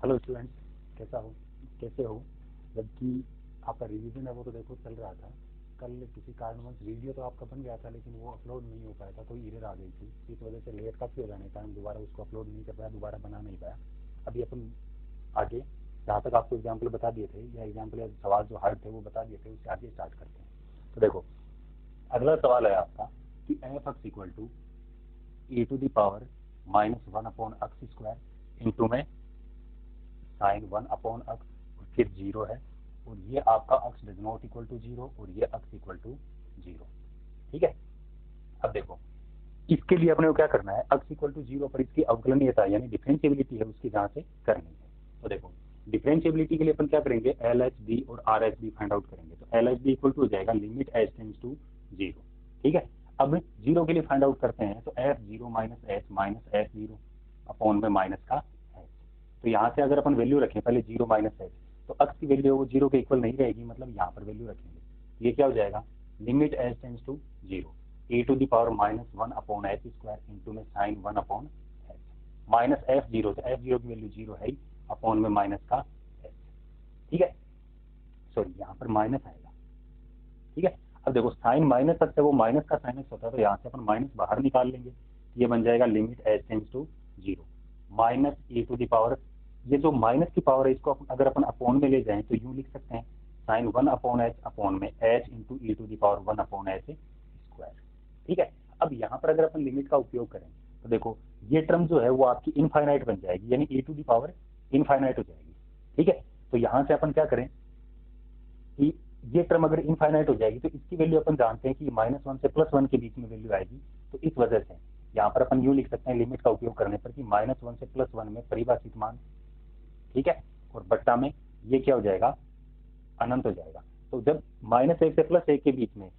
Hello students, कैसे हो। जबकि आपका रिवीजन है वो तो देखो चल रहा था। कल किसी कारणवश वीडियो तो आपका बन गया था लेकिन वो अपलोड नहीं हो पाया था, कोई एरर आ गई थी। इस वजह से लेट काफ़ी हो जाने के कारण दोबारा उसको अपलोड नहीं कर पाया, दोबारा बना नहीं पाया। अभी अपन आगे जहाँ तक आपको एग्जाम्पल बता दिए थे या एग्जाम्पल या सवाल जो हार्ड थे वो बता दिए थे, उससे आगे स्टार्ट करते हैं। तो देखो, अगला सवाल है आपका कि F x equal to A to the power -1/x² into में साइन 1/x और फिर जीरो है। और ये आपका अक्स does not equal to zero और ये अक्स इक्वल टू जीरो। ठीक है। अब देखो, इसके लिए अपने को क्या करना है, अक्स इक्वल टू जीरो पर इसकी अवकलनीयता यानी डिफरेंशिएबिलिटी है उसकी जांच से करनी है। तो देखो, डिफरेंशिएबिलिटी के लिए अपन क्या करेंगे, एल एच डी और R H D find out करेंगे। तो L H D equal to हो जाएगा limit H tends to zero. ठीक है। अब जीरो के लिए फाइंड आउट करते हैं, तो F zero minus H zero upon में माइनस का एच। तो यहाँ से अगर अपन वैल्यू रखें पहले जीरो माइनस एच, तो अक्स की वैल्यू वो जीरो के इक्वल नहीं रहेगी, मतलब यहाँ पर वैल्यू रखेंगे। ये क्या हो जाएगा, limit H tends to zero A to the power -1/h² into में sine 1/h minus F zero, तो एफ जीरो की वैल्यू जीरो है ही, अपॉन में माइनस का एच। ठीक है, सॉरी यहाँ पर माइनस आएगा। ठीक है। अब देखो, साइन माइनस एक्स है वो माइनस का साइन एक्स होता है, तो यहाँ से अपन माइनस बाहर निकाल लेंगे। ये बन जाएगा limit H tends to zero minus a to the power, ये जो माइनस की पावर है इसको अगर अपन अपॉन में ले जाएं तो यूं लिख सकते हैं, साइन 1/h अपॉन में h into e to the power 1/h²। ठीक है। अब यहाँ पर अगर अपन लिमिट का उपयोग करें तो देखो, ये टर्म जो है वो आपकी इनफाइनाइट बन जाएगी, यानी ए टू द पावर इनफाइनाइट हो जाएगी। ठीक है। तो यहाँ से अपन क्या करें कि ये टर्म अगर इनफाइनाइट हो जाएगी तो इसकी वैल्यू अपन जानते हैं कि -1 से +1 के बीच में वैल्यू आएगी। तो इस वजह से यहाँ पर अपन यूं लिख सकते हैं लिमिट का उपयोग करने पर कि -1 से +1 में परिभाषित मान, ठीक है, और बट्टा में ये क्या हो जाएगा, अनंत हो जाएगा। तो जब -1 से +1 के बीच में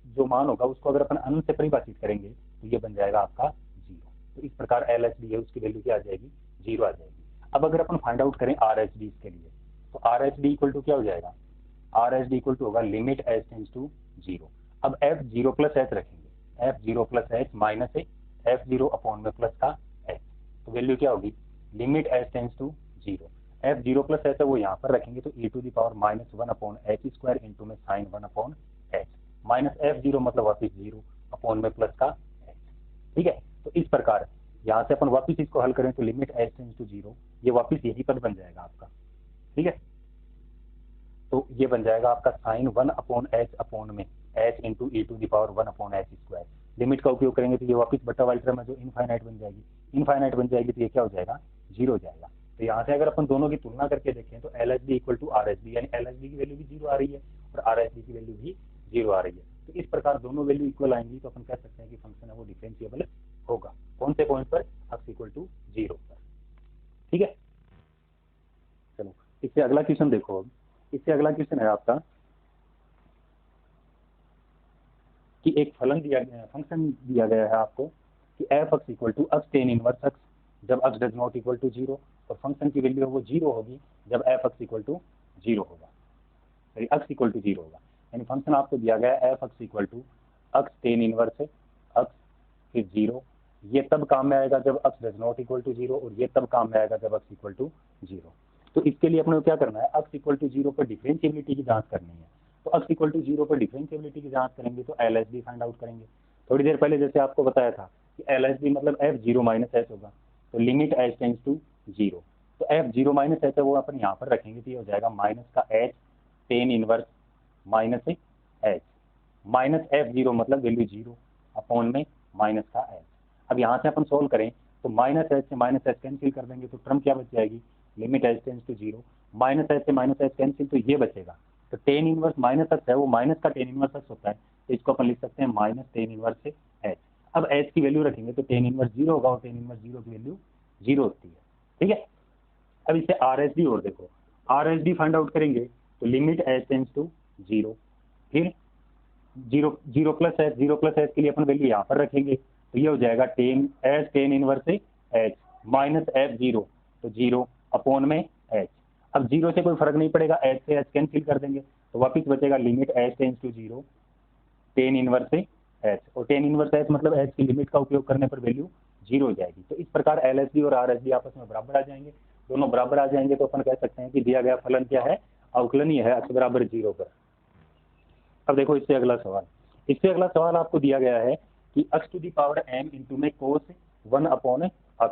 जो मान होगा उसको अगर अपन अनंत से परिभाषित करेंगे तो ये बन जाएगा आपका जीरो। तो इस प्रकार एल एच डी है उसकी वैल्यू क्या आ जाएगी, जीरो आ जाएगी। अब अगर अपन फाइंड आउट करें आर एच डी इसके लिए, तो R H D equal to क्या हो जाएगा, R H D equal to होगा limit H tends to zero. अब एफ जीरो प्लस एच रखेंगे, F zero plus H minus F zero upon में प्लस का एच। तो वैल्यू क्या होगी, limit H tends to zero, F zero plus H है वो यहाँ पर रखेंगे, तो e to the power -1/h² into में sine 1/h minus F zero मतलब वापिस जीरो अपॉन में प्लस का एच। ठीक है। तो इस प्रकार यहाँ से अपन वापिस इसको हल करें तो limit H tends to zero, ये वापिस यही पद बन जाएगा आपका। ठीक है। तो ये बन जाएगा आपका साइन 1/h अपॉन में h into e to the power 1/h²। Limit का उपयोग करेंगे तो ये वापिस बटा वाली टर्म है जो इनफाइनाइट बन जाएगी, इनफाइनाइट बन जाएगी तो ये क्या हो जाएगा, जीरो हो जाएगा। तो यहाँ से अगर अपन दोनों की तुलना करके देखें तो L H D equal to R H D, यानी एल एच डी की वैल्यू भी जीरो आ रही है और आर एच डी की वैल्यू भी जीरो आ रही है। तो इस प्रकार दोनों वैल्यू इक्वल आएंगी तो अपन कह सकते हैं कि फंक्शन है वो डिफरेंशिएबल होगा। कौन से पॉइंट पर, एक्स इक्वल टू जीरो पर। ठीक है। चलो इससे अगला क्वेश्चन देखो। अब इससे अगला क्वेश्चन है आपका कि एक फलन दिया गया है, फंक्शन दिया गया है आपको कि F x equal to x tan inverse x जब x does not equal to zero, और फंक्शन की वैल्यू है वो जीरो होगी जब f x equal to zero होगा, sorry x equal to zero होगा। यानी फंक्शन आपको दिया गया है f x equal to x tan inverse x फिर जीरो। ये तब काम में आएगा जब x does not equal to zero, और ये तब काम में आएगा जब एक्स इक्वल टू जीरो। तो इसके लिए अपने को क्या करना है, एक्स इक्वल टू जीरो पर डिफरेंशिएबिलिटी की जांच करनी है। तो एक्स इक्वल टू जीरो पर डिफरेंशिएबिलिटी की जांच करेंगे तो L H D find out करेंगे। थोड़ी देर पहले जैसे आपको बताया था कि एल एच डी मतलब एफ जीरो माइनस एच होगा, तो limit H tends to zero. तो एफ जीरो माइनस एच है वो अपन यहाँ पर रखेंगे तो ये हो जाएगा माइनस का h tan inverse minus h minus F zero मतलब वैल्यू जीरो अपॉन में माइनस का एच। अब यहाँ से अपन सोल्व करें तो माइनस एच से माइनस एच कैंसिल कर देंगे तो टर्म क्या बच जाएगी, limit H tends to zero, minus h से माइनस एच कैंसिल तो ये बचेगा। तो टेन इनवर्स माइनस एक्स है वो माइनस का टेन इनवर्स एक्स होता है, तो इसको अपन लिख सकते हैं माइनस टेन इनवर्स से एच। अब एच की वैल्यू रखेंगे तो टेन इनवर्स जीरो होगा और टेन इनवर्स जीरो की वैल्यू जीरो होती है। ठीक है। अब इससे आर एच डी और देखो, R H D find out करेंगे तो limit H tends to zero, फिर जीरो जीरो प्लस एच के लिए अपन वैल्यू यहाँ पर रखेंगे तो ये हो जाएगा टेन एच टेन इनवर्स से एच माइनस एफ जीरो, तो जीरो अपॉन में एच। अब जीरो से कोई फर्क नहीं पड़ेगा, एच से एच कैंसिल कर देंगे तो वापिस बचेगा limit H tends to zero tan inverse से एच, और टेन इनवर्स एच मतलब एच की लिमिट का उपयोग करने पर वैल्यू जीरो हो जाएगी। तो इस प्रकार एल एच डी और आर एच डी आपस में बराबर आ जाएंगे। दोनों बराबर आ जाएंगे तो अपन कह सकते हैं कि दिया गया फलन क्या है, अवकलनीय है x बराबर 0 पर। अब देखो इससे अगला सवाल आपको दिया गया है कि x to the power m into में कोस 1 अपॉन x,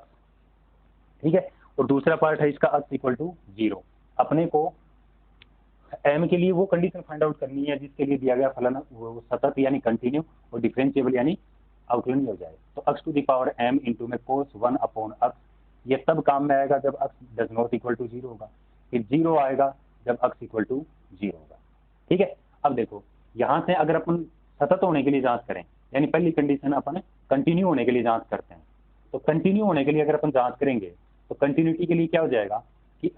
ठीक है, और दूसरा पार्ट है इसका x इक्वल टू 0। अपने को m के लिए वो कंडीशन फाइंड आउट करनी है जिसके लिए दिया गया फलन वो सतत यानी कंटिन्यू और डिफरेंशिएबल यानी अवकलनीय हो जाए। तो x to the power m into में कोस 1 अपॉन x, ये तब काम में आएगा जब x does not equal to 0 होगा, फिर 0 आएगा जब x इक्वल टू 0 होगा, ठीक है। अब देखो यहाँ से अगर अपन सतत होने के लिए जांच करें, यानी पहली कंडीशन अपन कंटिन्यू होने के लिए जांच करते हैं, तो कंटिन्यू होने के लिए अगर अपन जांच करेंगे तो कंटिन्यूटी के लिए क्या हो जाएगा कि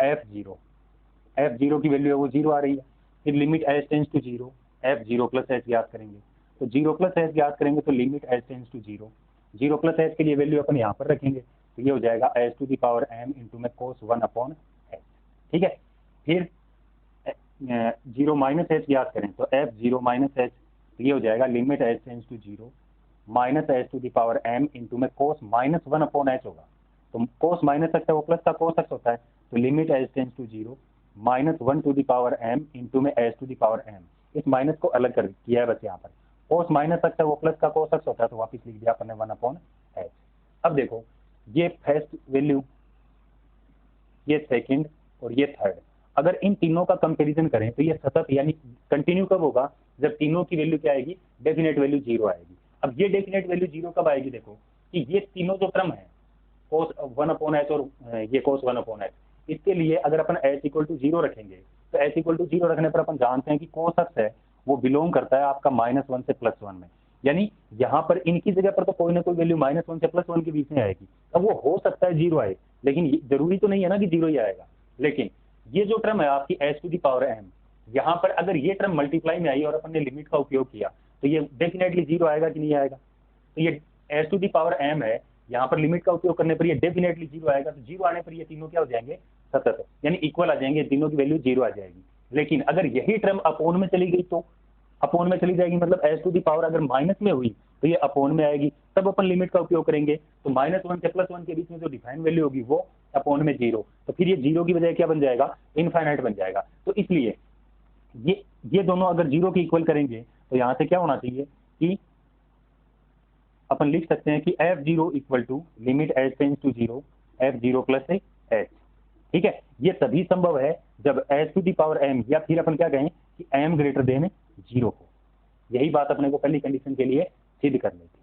f0 की वैल्यू है वो 0 आ रही है, फिर limit h tends to 0, f0 plus h ज्ञात करेंगे, तो 0 प्लस h ज्ञात करेंगे तो limit h tends to 0 plus h के लिए वैल्यू अपन यहाँ पर रखेंगे, तो ये हो जाएगा h to the power m into में कोस 1 अपॉन h, ठीक है। फिर 0 माइनस h ज्ञात करें तो f0 माइनस h, तो ये हो जाएगा limit h tends to 0 minus h to the power m into में कोस माइनस 1 अपॉन h होगा, तो कोस माइनस x है वो प्लस का कोस x होता है, तो limit h tends to 0 minus 1 to the power m into में h to the power m, इस माइनस को अलग कर किया है बस यहाँ पर, कोस माइनस x है वो प्लस का कोस x होता है, तो वापस लिख दिया अपन ने 1 अपॉन h। अब देखो ये फर्स्ट वैल्यू, ये सेकंड और ये थर्ड, अगर इन तीनों का कंपैरिजन करें तो ये सतत यानी कंटिन्यू कब होगा, जब तीनों की वैल्यू क्या आएगी, डेफिनेट वैल्यू 0 आएगी। अब ये डेफिनेट वैल्यू 0 कब आएगी, देखो कि ये तीनों जो टर्म है कोस 1 अपॉन h और ये कोस 1 अपॉन h, इसके लिए अगर अपन h इक्वल टू 0 रखेंगे तो h इक्वल टू 0 रखने पर अपन जानते हैं कि कोस x है वो बिलोंग करता है आपका -1 से +1 में, यानी यहाँ पर इनकी जगह पर तो कोई ना कोई वैल्यू -1 से +1 के बीच में आएगी। अब वो हो सकता है 0 आए, लेकिन जरूरी तो नहीं है ना कि 0 ही आएगा, लेकिन ये जो टर्म है आपकी h to the power m, यहाँ पर अगर ये टर्म मल्टीप्लाई में आई और अपन ने लिमिट का उपयोग किया तो ये डेफिनेटली 0 आएगा कि नहीं आएगा, तो ये h to the power m है, यहाँ पर लिमिट का उपयोग करने पर ये डेफिनेटली 0 आएगा, तो 0 आने पर ये तीनों क्या हो जाएंगे, सतत यानी इक्वल आ जाएंगे, तीनों की वैल्यू 0 आ जाएगी। लेकिन अगर यही टर्म अपोन में चली गई तो अपोन में चली जाएगी, मतलब h टू दी पावर अगर माइनस में हुई तो ये अपोन में आएगी, तब अपन लिमिट का उपयोग करेंगे, तो -1 से +1 के बीच में जो डिफाइन वैल्यू होगी वो अपोन में 0, तो फिर ये 0 की बजाय क्या बन जाएगा, इनफाइनाइट बन जाएगा। तो इसलिए ये दोनों अगर 0 के इक्वल करेंगे तो यहाँ से क्या होना चाहिए कि अपन लिख सकते हैं कि f0 equal to limit h tends to 0 f0 plus h, ठीक है। ये तभी संभव है जब h to the power m, या फिर अपन क्या कहें कि m ग्रेटर देन 0 हो, यही बात अपने को पहली कंडीशन के लिए सिद्ध करनी थी,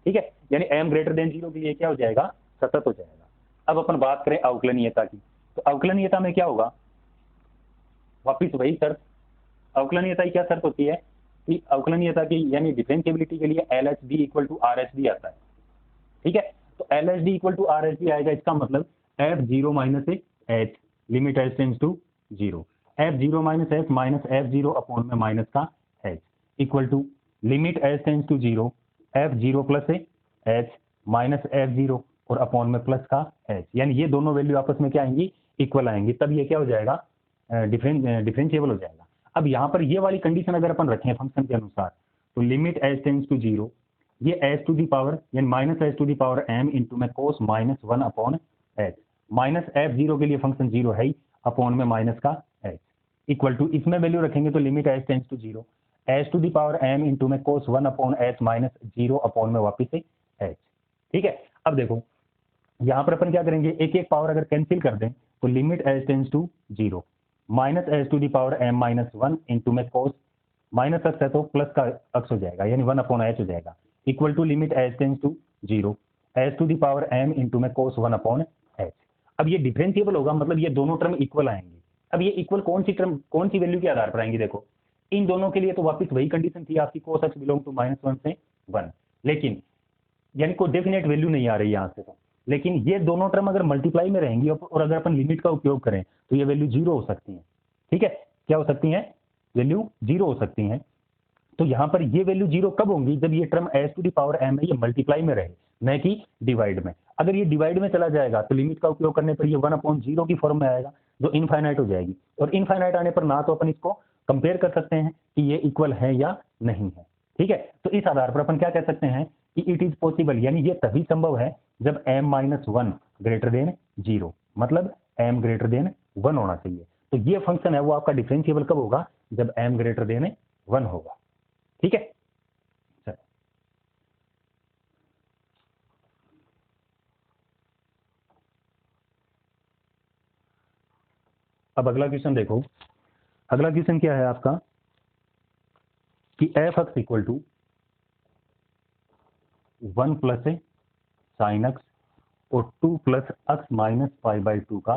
ठीक है, यानी m ग्रेटर देन 0 के लिए क्या हो जाएगा, सतत हो जाएगा। अब अपन बात करें अवकलनीयता की, तो अवकलनीयता में क्या होगा, वापिस वही शर्त, अवकलनीयता की क्या शर्त होती है कि अवकलनीयता की यानी डिफरेंशिएबिलिटी के लिए LHD इक्वल टू RHD आता है, ठीक है। तो LHD इक्वल टू RHD आएगा, इसका मतलब f0 minus h limit h tends to 0, f0 minus h minus f0 upon में माइनस का h equal to limit h tends to 0 f0 plus h minus f0 और अपॉन में plus का h, यानी ये दोनों वैल्यू आपस में क्या आएंगी, इक्वल आएंगी, तब ये क्या हो जाएगा, डिफरेंशिएबल हो जाएगा। अब यहाँ पर ये वाली कंडीशन अगर अपन रखें फंक्शन के अनुसार, तो लिमिट h टेंड्स टू 0, ये h टू दी पावर यानी minus h to the power m into में cos -1 upon h, minus f0 के लिए फंक्शन 0 है ही, अपॉन में माइनस का h इक्वल टू, इसमें वैल्यू रखेंगे तो limit h tends to 0 h to the power m into में cos 1 upon h minus 0 upon में वापिस से h, ठीक है। अब देखो यहाँ पर अपन क्या करेंगे, एक एक पावर अगर कैंसिल कर दें तो limit h tends to 0 minus h to the power m minus 1 into में कोस माइनस x है तो प्लस का x हो जाएगा, यानी 1 अपॉन h हो जाएगा, equal to limit h tends to 0 h to the power m into में कोस 1 अपॉन h। अब ये डिफरेंशिएबल होगा, मतलब ये दोनों टर्म इक्वल आएंगे। अब ये इक्वल कौन सी वैल्यू के आधार पर आएंगी, देखो इन दोनों के लिए तो वापस वही कंडीशन थी आपकी, कोस x बिलोंग टू -1 से 1, लेकिन यानी कोई डेफिनेट वैल्यू नहीं आ रही यहाँ से, तो लेकिन ये दोनों टर्म अगर मल्टीप्लाई में रहेंगी और अगर अपन लिमिट का उपयोग करें तो ये वैल्यू 0 हो सकती है, ठीक है, क्या हो सकती है, वैल्यू 0 हो सकती है। तो यहाँ पर ये वैल्यू 0 कब होंगी, जब ये term h to the power m है ये मल्टीप्लाई में रहे, न कि डिवाइड में। अगर ये डिवाइड में चला जाएगा तो लिमिट का उपयोग करने पर ये 1/0 की फॉर्म में आएगा, जो इनफाइनाइट हो जाएगी, और इनफाइनाइट आने पर ना तो अपन इसको कंपेयर कर सकते हैं कि ये इक्वल है या नहीं है, ठीक है। तो इस आधार पर अपन क्या कह सकते हैं कि इट इज पॉसिबल, यानी ये तभी संभव है जब m-1 ग्रेटर देन 0, मतलब m ग्रेटर देन 1 होना चाहिए। तो ये फंक्शन है वो आपका डिफरेंशिएबल कब होगा, जब m ग्रेटर देन 1 होगा। ठीक है, अब अगला क्वेश्चन देखो। अगला क्वेश्चन क्या है आपका कि F x equal to 1 plus sine x और 2 plus x minus pi by 2 का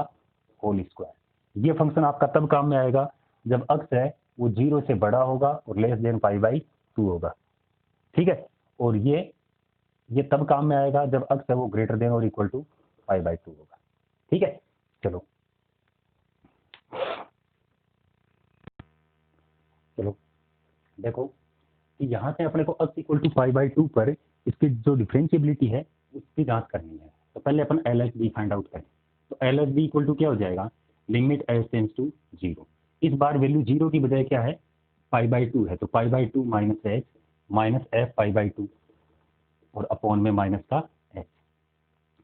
होल स्क्वायर। ये फंक्शन आपका तब काम में आएगा जब एक्स है वो 0 से बड़ा होगा और लेस देन पाई बाई 2 होगा। ठीक है, और ये तब काम में आएगा जब एक्स है वो ग्रेटर देन और इक्वल टू पाई बाई 2 होगा। ठीक है, चलो देखो कि यहाँ से अपने को x equal to pi by 2 पर इसकी जो डिफरेंशिएबिलिटी है उसकी जांच करनी है। तो पहले अपन L H B find out करें। तो L H B equal to क्या हो जाएगा, लिमिट एच टेंस टू 0। इस बार वैल्यू 0 की बजाय क्या है, पाई बाई 2 है। तो पाई by 2 minus h minus f pi by 2 और अपॉन में माइनस का एच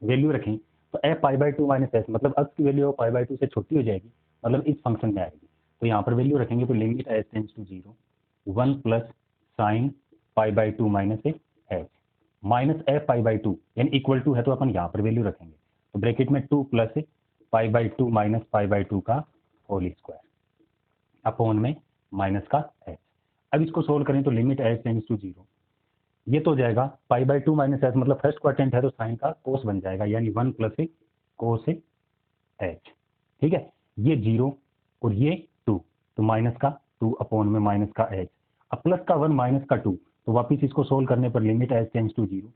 वैल्यू रखें। तो F pi by 2 minus H मतलब x की वैल्यू पाई बाई 2 से छोटी हो जाएगी, मतलब इस फंक्शन में आएगी। तो यहाँ पर वैल्यू रखेंगे तो limit H tends to 0 1 plus sine pi by 2 minus h minus f pi by 2 यानी इक्वल टू है तो अपन यहाँ पर वैल्यू रखेंगे। तो ब्रैकेट में 2 plus pi by 2 minus pi by 2 का होल स्क्वायर अपॉन में माइनस का एच। अब इसको सोल्व करें तो लिमिट एच टेंस टू 0 ये तो हो जाएगा पाई बाई 2 माइनस एच मतलब फर्स्ट क्वाड्रेंट है तो साइन का कोस बन जाएगा यानी 1 प्लस कोस एच। ठीक है, ये 0 और ये 2 तो माइनस का 2 अपॉन में माइनस का एच। अब प्लस का 1 माइनस का 2 तो वापिस इसको सोल्व करने पर लिमिट एच टेंस टू 0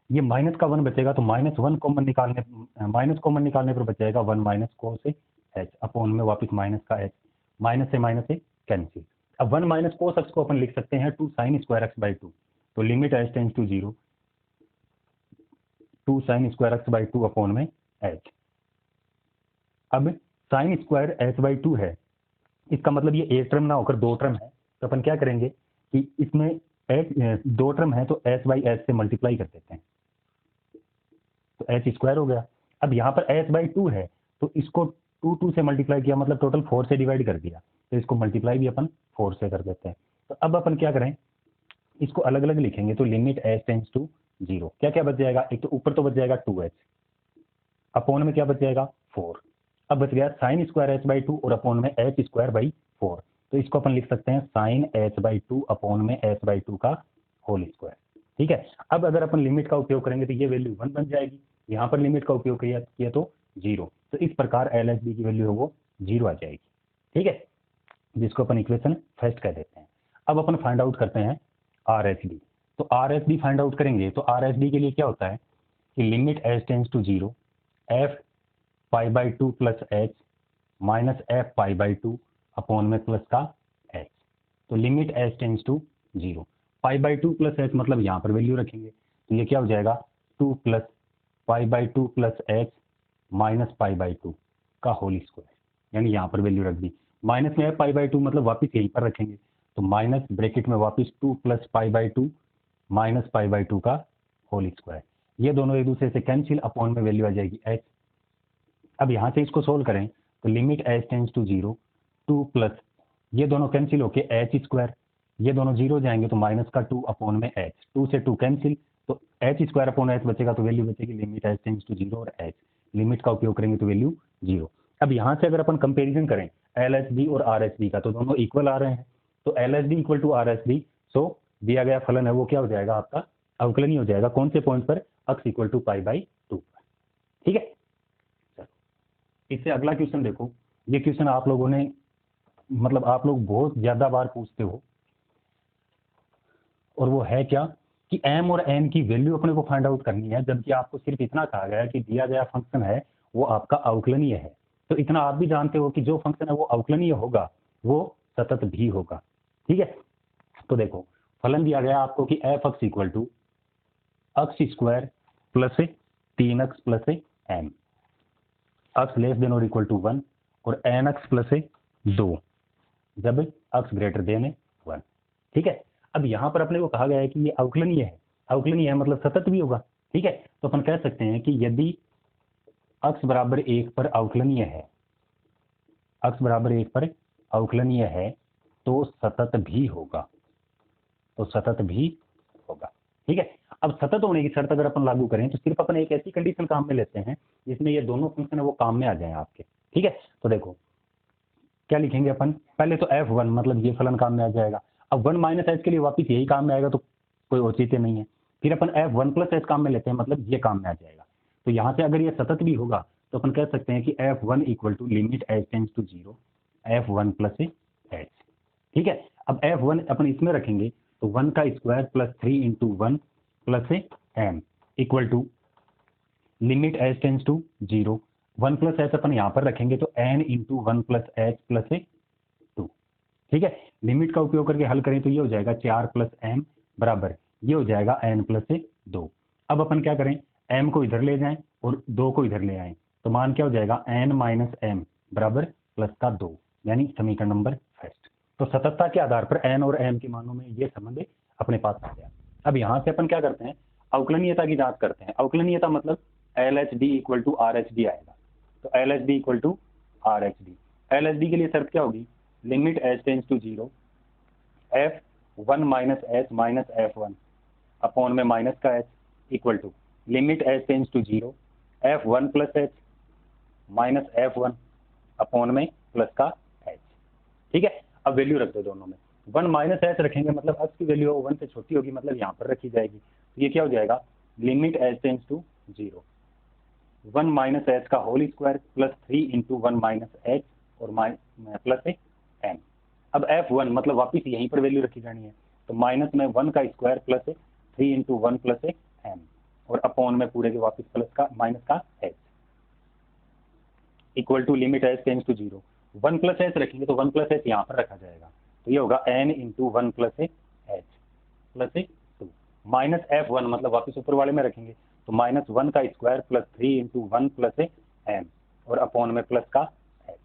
ये माइनस का 1 बचेगा तो -1 कॉमन निकालने पर बचेगा 1 माइनस कोस एच अपॉन में वापिस माइनस का एच। माइनस से कैंसिल। अब 1 माइनस कोस एक्स को अपन लिख सकते हैं 2 साइन स्क्वायर एक्स बाई 2। तो limit H tends to 0 2 sine square x by 2 upon में एच। अब साइन स्क्वायर एच बाई 2 है, इसका मतलब ये एक टर्म ना होकर 2 टर्म है। तो अपन क्या करेंगे कि इसमें एच 2 टर्म है तो एच बाई एच से मल्टीप्लाई कर देते हैं तो एच स्क्वायर हो गया। अब यहाँ पर एच बाई 2 है तो इसको 2 से मल्टीप्लाई किया मतलब टोटल 4 से डिवाइड कर दिया तो इसको मल्टीप्लाई भी अपन 4 से कर देते हैं। तो अब अपन क्या करें, इसको अलग अलग लिखेंगे तो लिमिट एच टेंस टू 0 क्या क्या बच जाएगा, एक तो ऊपर तो बच जाएगा 2h अपॉन में क्या बच जाएगा 4। अब बच गया साइन स्क्वायर एच बाई 2 और अपॉन में एच स्क्वायर बाई 4। तो इसको अपन लिख सकते हैं साइन एच बाई 2 अपॉन में एच बाई 2 का होल स्क्वायर। ठीक है, अब अगर अपन लिमिट का उपयोग करेंगे तो ये वैल्यू 1 बन जाएगी, यहाँ पर लिमिट का उपयोग किया तो 0। तो इस प्रकार एल एच बी की वैल्यू है वो 0 आ जाएगी। ठीक है, जिसको अपन इक्वेशन फर्स्ट कह देते हैं। अब अपन फाइंड आउट करते हैं आर एच डी। तो R H D find out करेंगे तो आर एच डी के लिए क्या होता है कि limit H tends to 0 f pi by 2 plus H minus f pi by 2 upon में प्लस का एच। तो limit H tends to 0 pi by 2 plus h मतलब यहाँ पर वैल्यू रखेंगे तो ये क्या हो जाएगा 2 plus pi by 2 plus H minus pi by 2 का होल स्क्वायर यानी यहाँ पर वैल्यू रख दी। माइनस में है पाई बाई 2 मतलब वापिस यहीं पर रखेंगे तो माइनस ब्रैकेट में वापिस 2 plus pi by 2 minus pi by 2 का होल स्क्वायर। ये दोनों एक दूसरे से कैंसिल अपॉन में वैल्यू आ जाएगी एच। अब यहाँ से इसको सोल्व करें तो limit H tends to 0 2 plus ये दोनों कैंसिल होके एच स्क्वायर ये दोनों 0 जाएंगे तो माइनस का 2 अपॉन में एच 2 से 2 कैंसिल तो एच स्क्वायर अपॉन एच बचेगा तो वैल्यू बचेगी लिमिट एच टेंस टू 0 और एच लिमिट का उपयोग करेंगे तो वैल्यू 0। अब यहाँ से अगर अपन कंपेरिजन करें एल एच डी और आर एच डी का तो दोनों इक्वल आ रहे हैं। तो L H D equal to R H D so दिया गया फलन है वो क्या हो जाएगा आपका अवकलनी हो जाएगा कौन से पॉइंट पर x equal to pi by 2 पर। ठीक है, इससे अगला क्वेश्चन देखो। ये क्वेश्चन आप लोगों ने मतलब आप लोग बहुत ज्यादा बार पूछते हो और वो है क्या कि m और n की वैल्यू अपने को फाइंड आउट करनी है जबकि आपको सिर्फ इतना कहा गया है कि दिया गया फंक्शन है वो आपका अवकलनीय है। तो इतना आप भी जानते हो कि जो फंक्शन है वो अवकलनीय होगा वो सतत भी होगा। ठीक है, तो देखो फलन दिया गया आपको कि F x equal to x square plus 3x plus m x less than और इक्वल टू 1 और एन एक्स प्लस 2 जब x ग्रेटर देन 1। ठीक है, अब यहाँ पर अपने को कहा गया है कि ये अवकलनीय है मतलब सतत भी होगा। ठीक है, तो अपन कह सकते हैं कि यदि अक्ष बराबर 1 पर अवकलनीय है, अक्ष बराबर 1 पर अवकलनीय है तो सतत भी होगा, तो सतत भी होगा। ठीक है, अब सतत होने की शर्त अगर अपन लागू करें तो सिर्फ अपन एक ऐसी कंडीशन काम में लेते हैं जिसमें ये दोनों फंक्शन है वो काम में आ जाए आपके। ठीक है, तो देखो क्या लिखेंगे अपन, पहले तो f1 मतलब ये फलन काम में आ जाएगा। अब 1 माइनस एच के लिए वापिस यही काम में आएगा तो कोई औचित्य नहीं है। फिर अपन f1 प्लस एच काम में लेते हैं, मतलब ये काम में आ जाएगा। तो यहाँ से अगर ये सतत भी होगा तो अपन कह सकते हैं कि f1 equal to limit h tends to 0 f1 plus h. ठीक है, अब f1 अपन इसमें रखेंगे तो 1 का square plus 3 into 1 plus m equal to limit h tends to 0 1 plus h अपन यहाँ पर रखेंगे तो n into 1 plus h plus 2। ठीक है, लिमिट का उपयोग करके हल करें तो ये हो जाएगा 4 प्लस m बराबर ये हो जाएगा n प्लस 2। अब अपन क्या करें, m को इधर ले जाएं और 2 को इधर ले आएं तो मान क्या हो जाएगा n माइनस m बराबर प्लस का 2, यानी समीकरण नंबर फर्स्ट। तो सततता के आधार पर n और m के मानों में ये संबंध अपने पास आ गया। अब यहाँ से अपन क्या करते हैं, अवकलनीयता की जांच करते हैं। अवकलनीयता मतलब LHD इक्वल टू RHD आएगा, तो LHD equal to RHD। LHD के लिए शर्त क्या होगी, limit h tends to 0 f1 minus h minus f1 upon में माइनस का h equal to limit h tends to 0 f1 plus h minus f1 upon में प्लस का h। ठीक है, अब वैल्यू रख दो दोनों में, 1 माइनस h रखेंगे मतलब h की वैल्यू 1 से छोटी होगी, मतलब यहाँ पर रखी जाएगी। तो ये क्या हो जाएगा, limit h tends to 0 1 minus h का whole square plus 3 into 1 minus h और प्लस m। अब f1 मतलब वापिस यहीं पर वैल्यू रखी जानी है, तो माइनस में 1 का square plus 3 into 1 plus m और अपॉन में पूरे के वापिस प्लस का माइनस का h equal to limit h tends to 0 1 plus H रखेंगे तो 1 प्लस एच यहाँ पर रखा जाएगा, तो ये होगा n into 1 plus h plus 2 minus f1 मतलब वापिस ऊपर वाले में रखेंगे तो माइनस 1 का square plus 3 into 1 plus m और अपॉन में प्लस का h।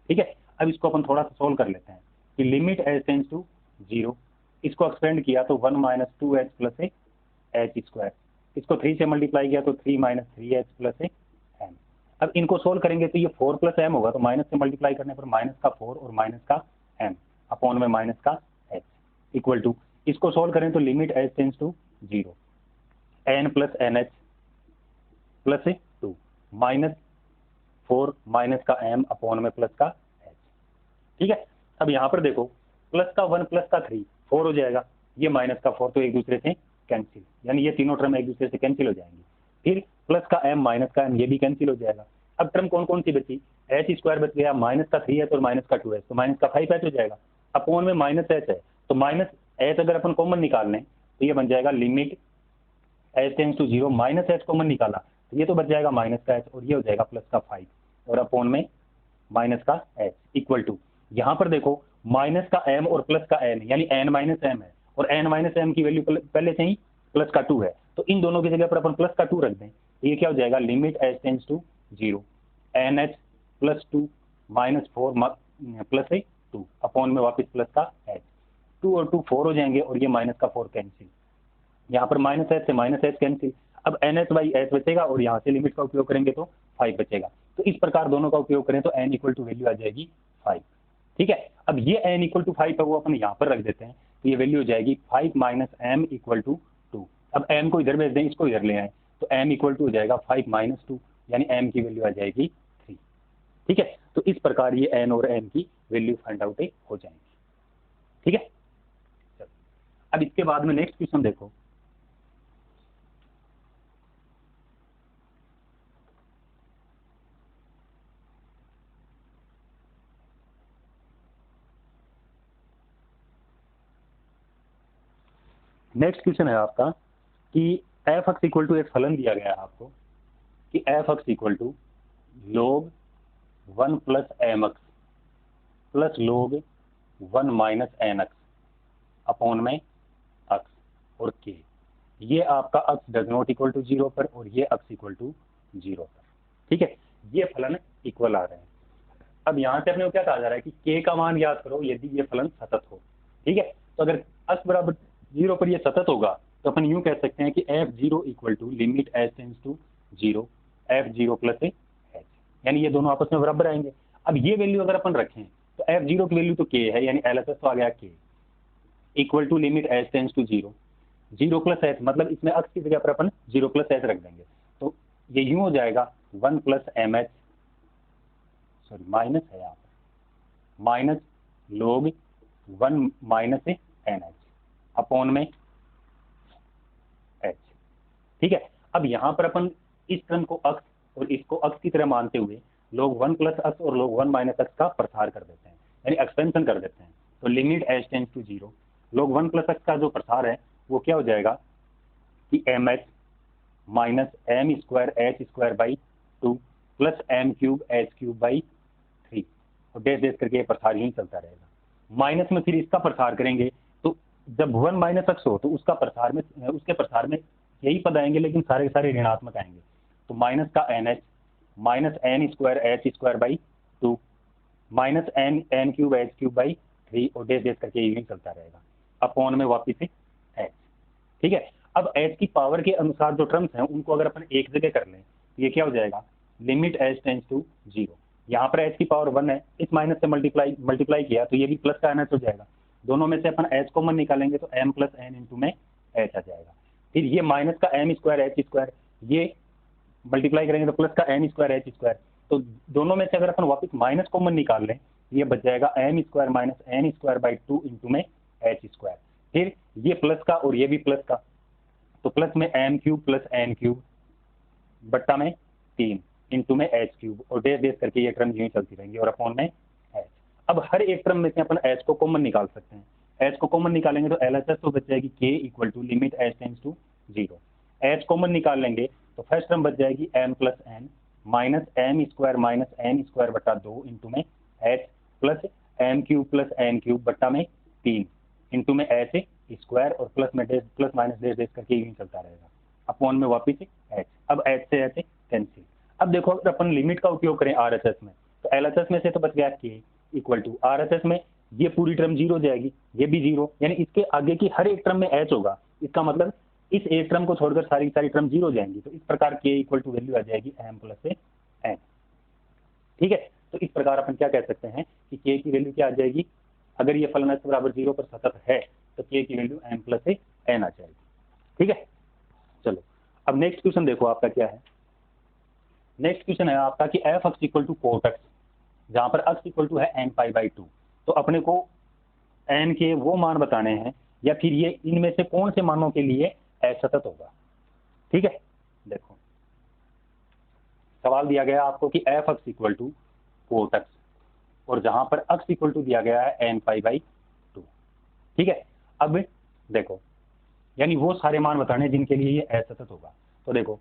ठीक है, अब इसको अपन थोड़ा सा सोल्व कर लेते हैं कि लिमिट h टेंड्स टू 0 इसको एक्सपेंड किया तो 1 minus 2h plus h square, इसको 3 से मल्टीप्लाई किया तो 3 माइनस 3h प्लस m। अब इनको सोल्व करेंगे तो ये 4 प्लस m होगा, तो माइनस से मल्टीप्लाई करने पर माइनस का 4 और माइनस का m अपॉन में माइनस का h इक्वल टू इसको सोल्व करें तो limit h tends to 0 n plus nh plus 2 minus 4 minus का m अपॉन में प्लस का h। ठीक है, अब यहाँ पर देखो प्लस का 1 प्लस का 3 4 हो जाएगा, ये माइनस का 4 तो एक दूसरे से कैंसिल, यानी ये तीनों टर्म एक दूसरे से कैंसिल हो जाएंगी। फिर प्लस का m माइनस का m ये भी कैंसिल हो जाएगा। अब टर्म कौन कौन सी बची, h स्क्वायर बच गया, माइनस का 3h और माइनस का 2h, तो माइनस का 5h हो जाएगा, अपॉन में माइनस h है तो माइनस h अगर अपन कॉमन निकाल लें तो ये बन जाएगा limit h tends to 0 minus h common निकाला तो ये तो बच जाएगा माइनस का h और ये हो जाएगा प्लस का 5 और अपॉन में माइनस का h इक्वल टू यहाँ पर देखो माइनस का m और प्लस का n यानी n माइनस m है और n माइनस m की वैल्यू पहले से ही प्लस का 2 है, तो इन दोनों की जगह पर अपन प्लस का 2 रख दें, ये क्या हो जाएगा limit h tends to 0 nh plus 2 minus 4 plus 2 upon में वापस प्लस का h, 2 और 2 4 हो जाएंगे और ये माइनस का 4 कैंसिल, यहाँ पर माइनस h से माइनस h कैंसिल, अब NH बाई h बचेगा और यहाँ से लिमिट का उपयोग करेंगे तो 5 बचेगा। तो इस प्रकार दोनों का उपयोग करें तो n इक्वल टू वैल्यू आ जाएगी 5। ठीक है, अब ये n इक्वल टू 5 है वो अपन यहाँ पर रख देते हैं, तो ये वैल्यू हो जाएगी 5 माइनस m इक्वल टू 2। अब m को इधर भेज दें, इसको इधर ले आए तो m इक्वल टू हो जाएगा 5 माइनस 2 यानी m की वैल्यू आ जाएगी 3। ठीक है, तो इस प्रकार ये n और m की वैल्यू फाइंड आउट हो जाएंगी। ठीक है, अब इसके बाद में नेक्स्ट क्वेश्चन देखो, नेक्स्ट क्वेश्चन है आपका कि एफ एक्स इक्वल टू एक फलन दिया गया है आपको कि F x equal to log 1 plus m x plus log 1 minus n x upon में एक्स और के, ये आपका x does not equal to 0 पर और ये एक्स इक्वल टू 0 पर। ठीक है, ये फलन इक्वल आ रहे हैं। अब यहाँ से अपने को क्या कहा जा रहा है कि के का मान याद करो यदि ये फलन सतत हो। ठीक है, तो अगर एक्स बराबर 0 पर ये सतत होगा तो अपन यूं कह सकते हैं कि f0 equal to limit h tends to 0 f0 plus यानी ये दोनों आपस में बराबर आएंगे। अब ये वैल्यू अगर अपन रखें तो f0 की वैल्यू तो k है, यानी LHS तो आ गया k equal to limit h tends to 0, 0 plus h, मतलब इसमें x की जगह पर अपन 0 प्लस h रख देंगे, तो ये यूं हो जाएगा 1 प्लस mh, सॉरी माइनस है यहाँ पर, minus log 1 minus nh upon में h। ठीक है, अब यहाँ पर अपन इस टर्म को x और इसको x की तरह मानते हुए log 1 प्लस x और log 1 माइनस x का प्रसार कर देते हैं, यानी एक्सपेंशन कर देते हैं। तो limit h tends to 0, log 1 plus x का जो प्रसार है वो क्या हो जाएगा कि mh minus m square h square by 2 plus m cube h cube by 3, और डेस डेस करके ये प्रसार ही चलता रहेगा। माइनस में फिर इसका प्रसार करेंगे, तो जब 1 माइनस x हो तो उसका प्रसार में, उसके प्रसार में यही पद आएंगे, लेकिन सारे के सारे ऋणात्मक आएंगे। तो माइनस का nh minus n square h square by 2 minus n cube h cube by 3, और डेस डेस करके यही चलता रहेगा अपॉन में वापिस से h। ठीक है, अब h की पावर के अनुसार जो टर्म्स हैं उनको अगर अपन एक जगह कर लें तो ये क्या हो जाएगा, लिमिट h टेंड्स टू 0, यहाँ पर h की पावर 1 है, इस माइनस से मल्टीप्लाई किया तो ये भी प्लस का nh हो जाएगा, दोनों में से अपन h कॉमन निकालेंगे तो m प्लस n इंटू में h आ जाएगा। फिर ये माइनस का m स्क्वायर h स्क्वायर, ये मल्टीप्लाई करेंगे तो प्लस का n स्क्वायर h स्क्वायर, तो दोनों में से अगर अपन वापस माइनस कॉमन निकाल लें ये बच जाएगा m square minus n square by 2 into में h स्क्वायर। फिर ये प्लस का और ये भी प्लस का, तो प्लस में m cube plus n cube बट्टा में 3 इंटू में h क्यूब, और डेस डेस करके ये टर्म यूं चलती रहेंगी और अपॉन में h। अब हर एक टर्म में से अपन h को कॉमन निकाल सकते हैं, h को कॉमन निकालेंगे तो LHS तो बच जाएगी k equal to limit h tends to 0, h common निकाल लेंगे तो फर्स्ट टर्म बच जाएगी m plus n minus m square minus n square बट्टा 2 इंटू में h plus m cube plus n cube बट्टा में 3 इंटू में h स्क्वायर, और प्लस में डेस प्लस माइनस डेस डेस करके यूं चलता रहेगा अपॉन में वापिस h। अब h से h कैंसिल। अब देखो अगर अपन लिमिट का उपयोग करें RHS में तो LHS में से तो बच गया k इक्वल टू RHS में ये पूरी टर्म 0 हो जाएगी, ये भी 0, यानी इसके आगे की हर एक टर्म में h होगा, इसका मतलब इस एक टर्म को छोड़कर सारी सारी टर्म 0 हो जाएंगी। तो इस प्रकार k इक्वल टू वैल्यू आ जाएगी m प्लस n। ठीक है, तो इस प्रकार अपन क्या कह सकते हैं कि k की वैल्यू क्या आ जाएगी, अगर ये फलन h बराबर 0 पर सतत है तो k की वैल्यू m प्लस n आ जाएगी। ठीक है, चलो अब नेक्स्ट क्वेश्चन देखो आपका क्या है। नेक्स्ट क्वेश्चन है आपका कि f x equal to cot x, जहां पर x इक्वल टू है n पाई बाई 2, तो अपने को n के वो मान बताने हैं या फिर ये इनमें से कौन से मानों के लिए असतत होगा। ठीक है, देखो सवाल दिया गया आपको कि f x equal to cot x, और जहां पर x इक्वल टू दिया गया है n पाई बाई 2। ठीक है, अब देखो यानी वो सारे मान बताने जिनके लिए ये असतत होगा। तो देखो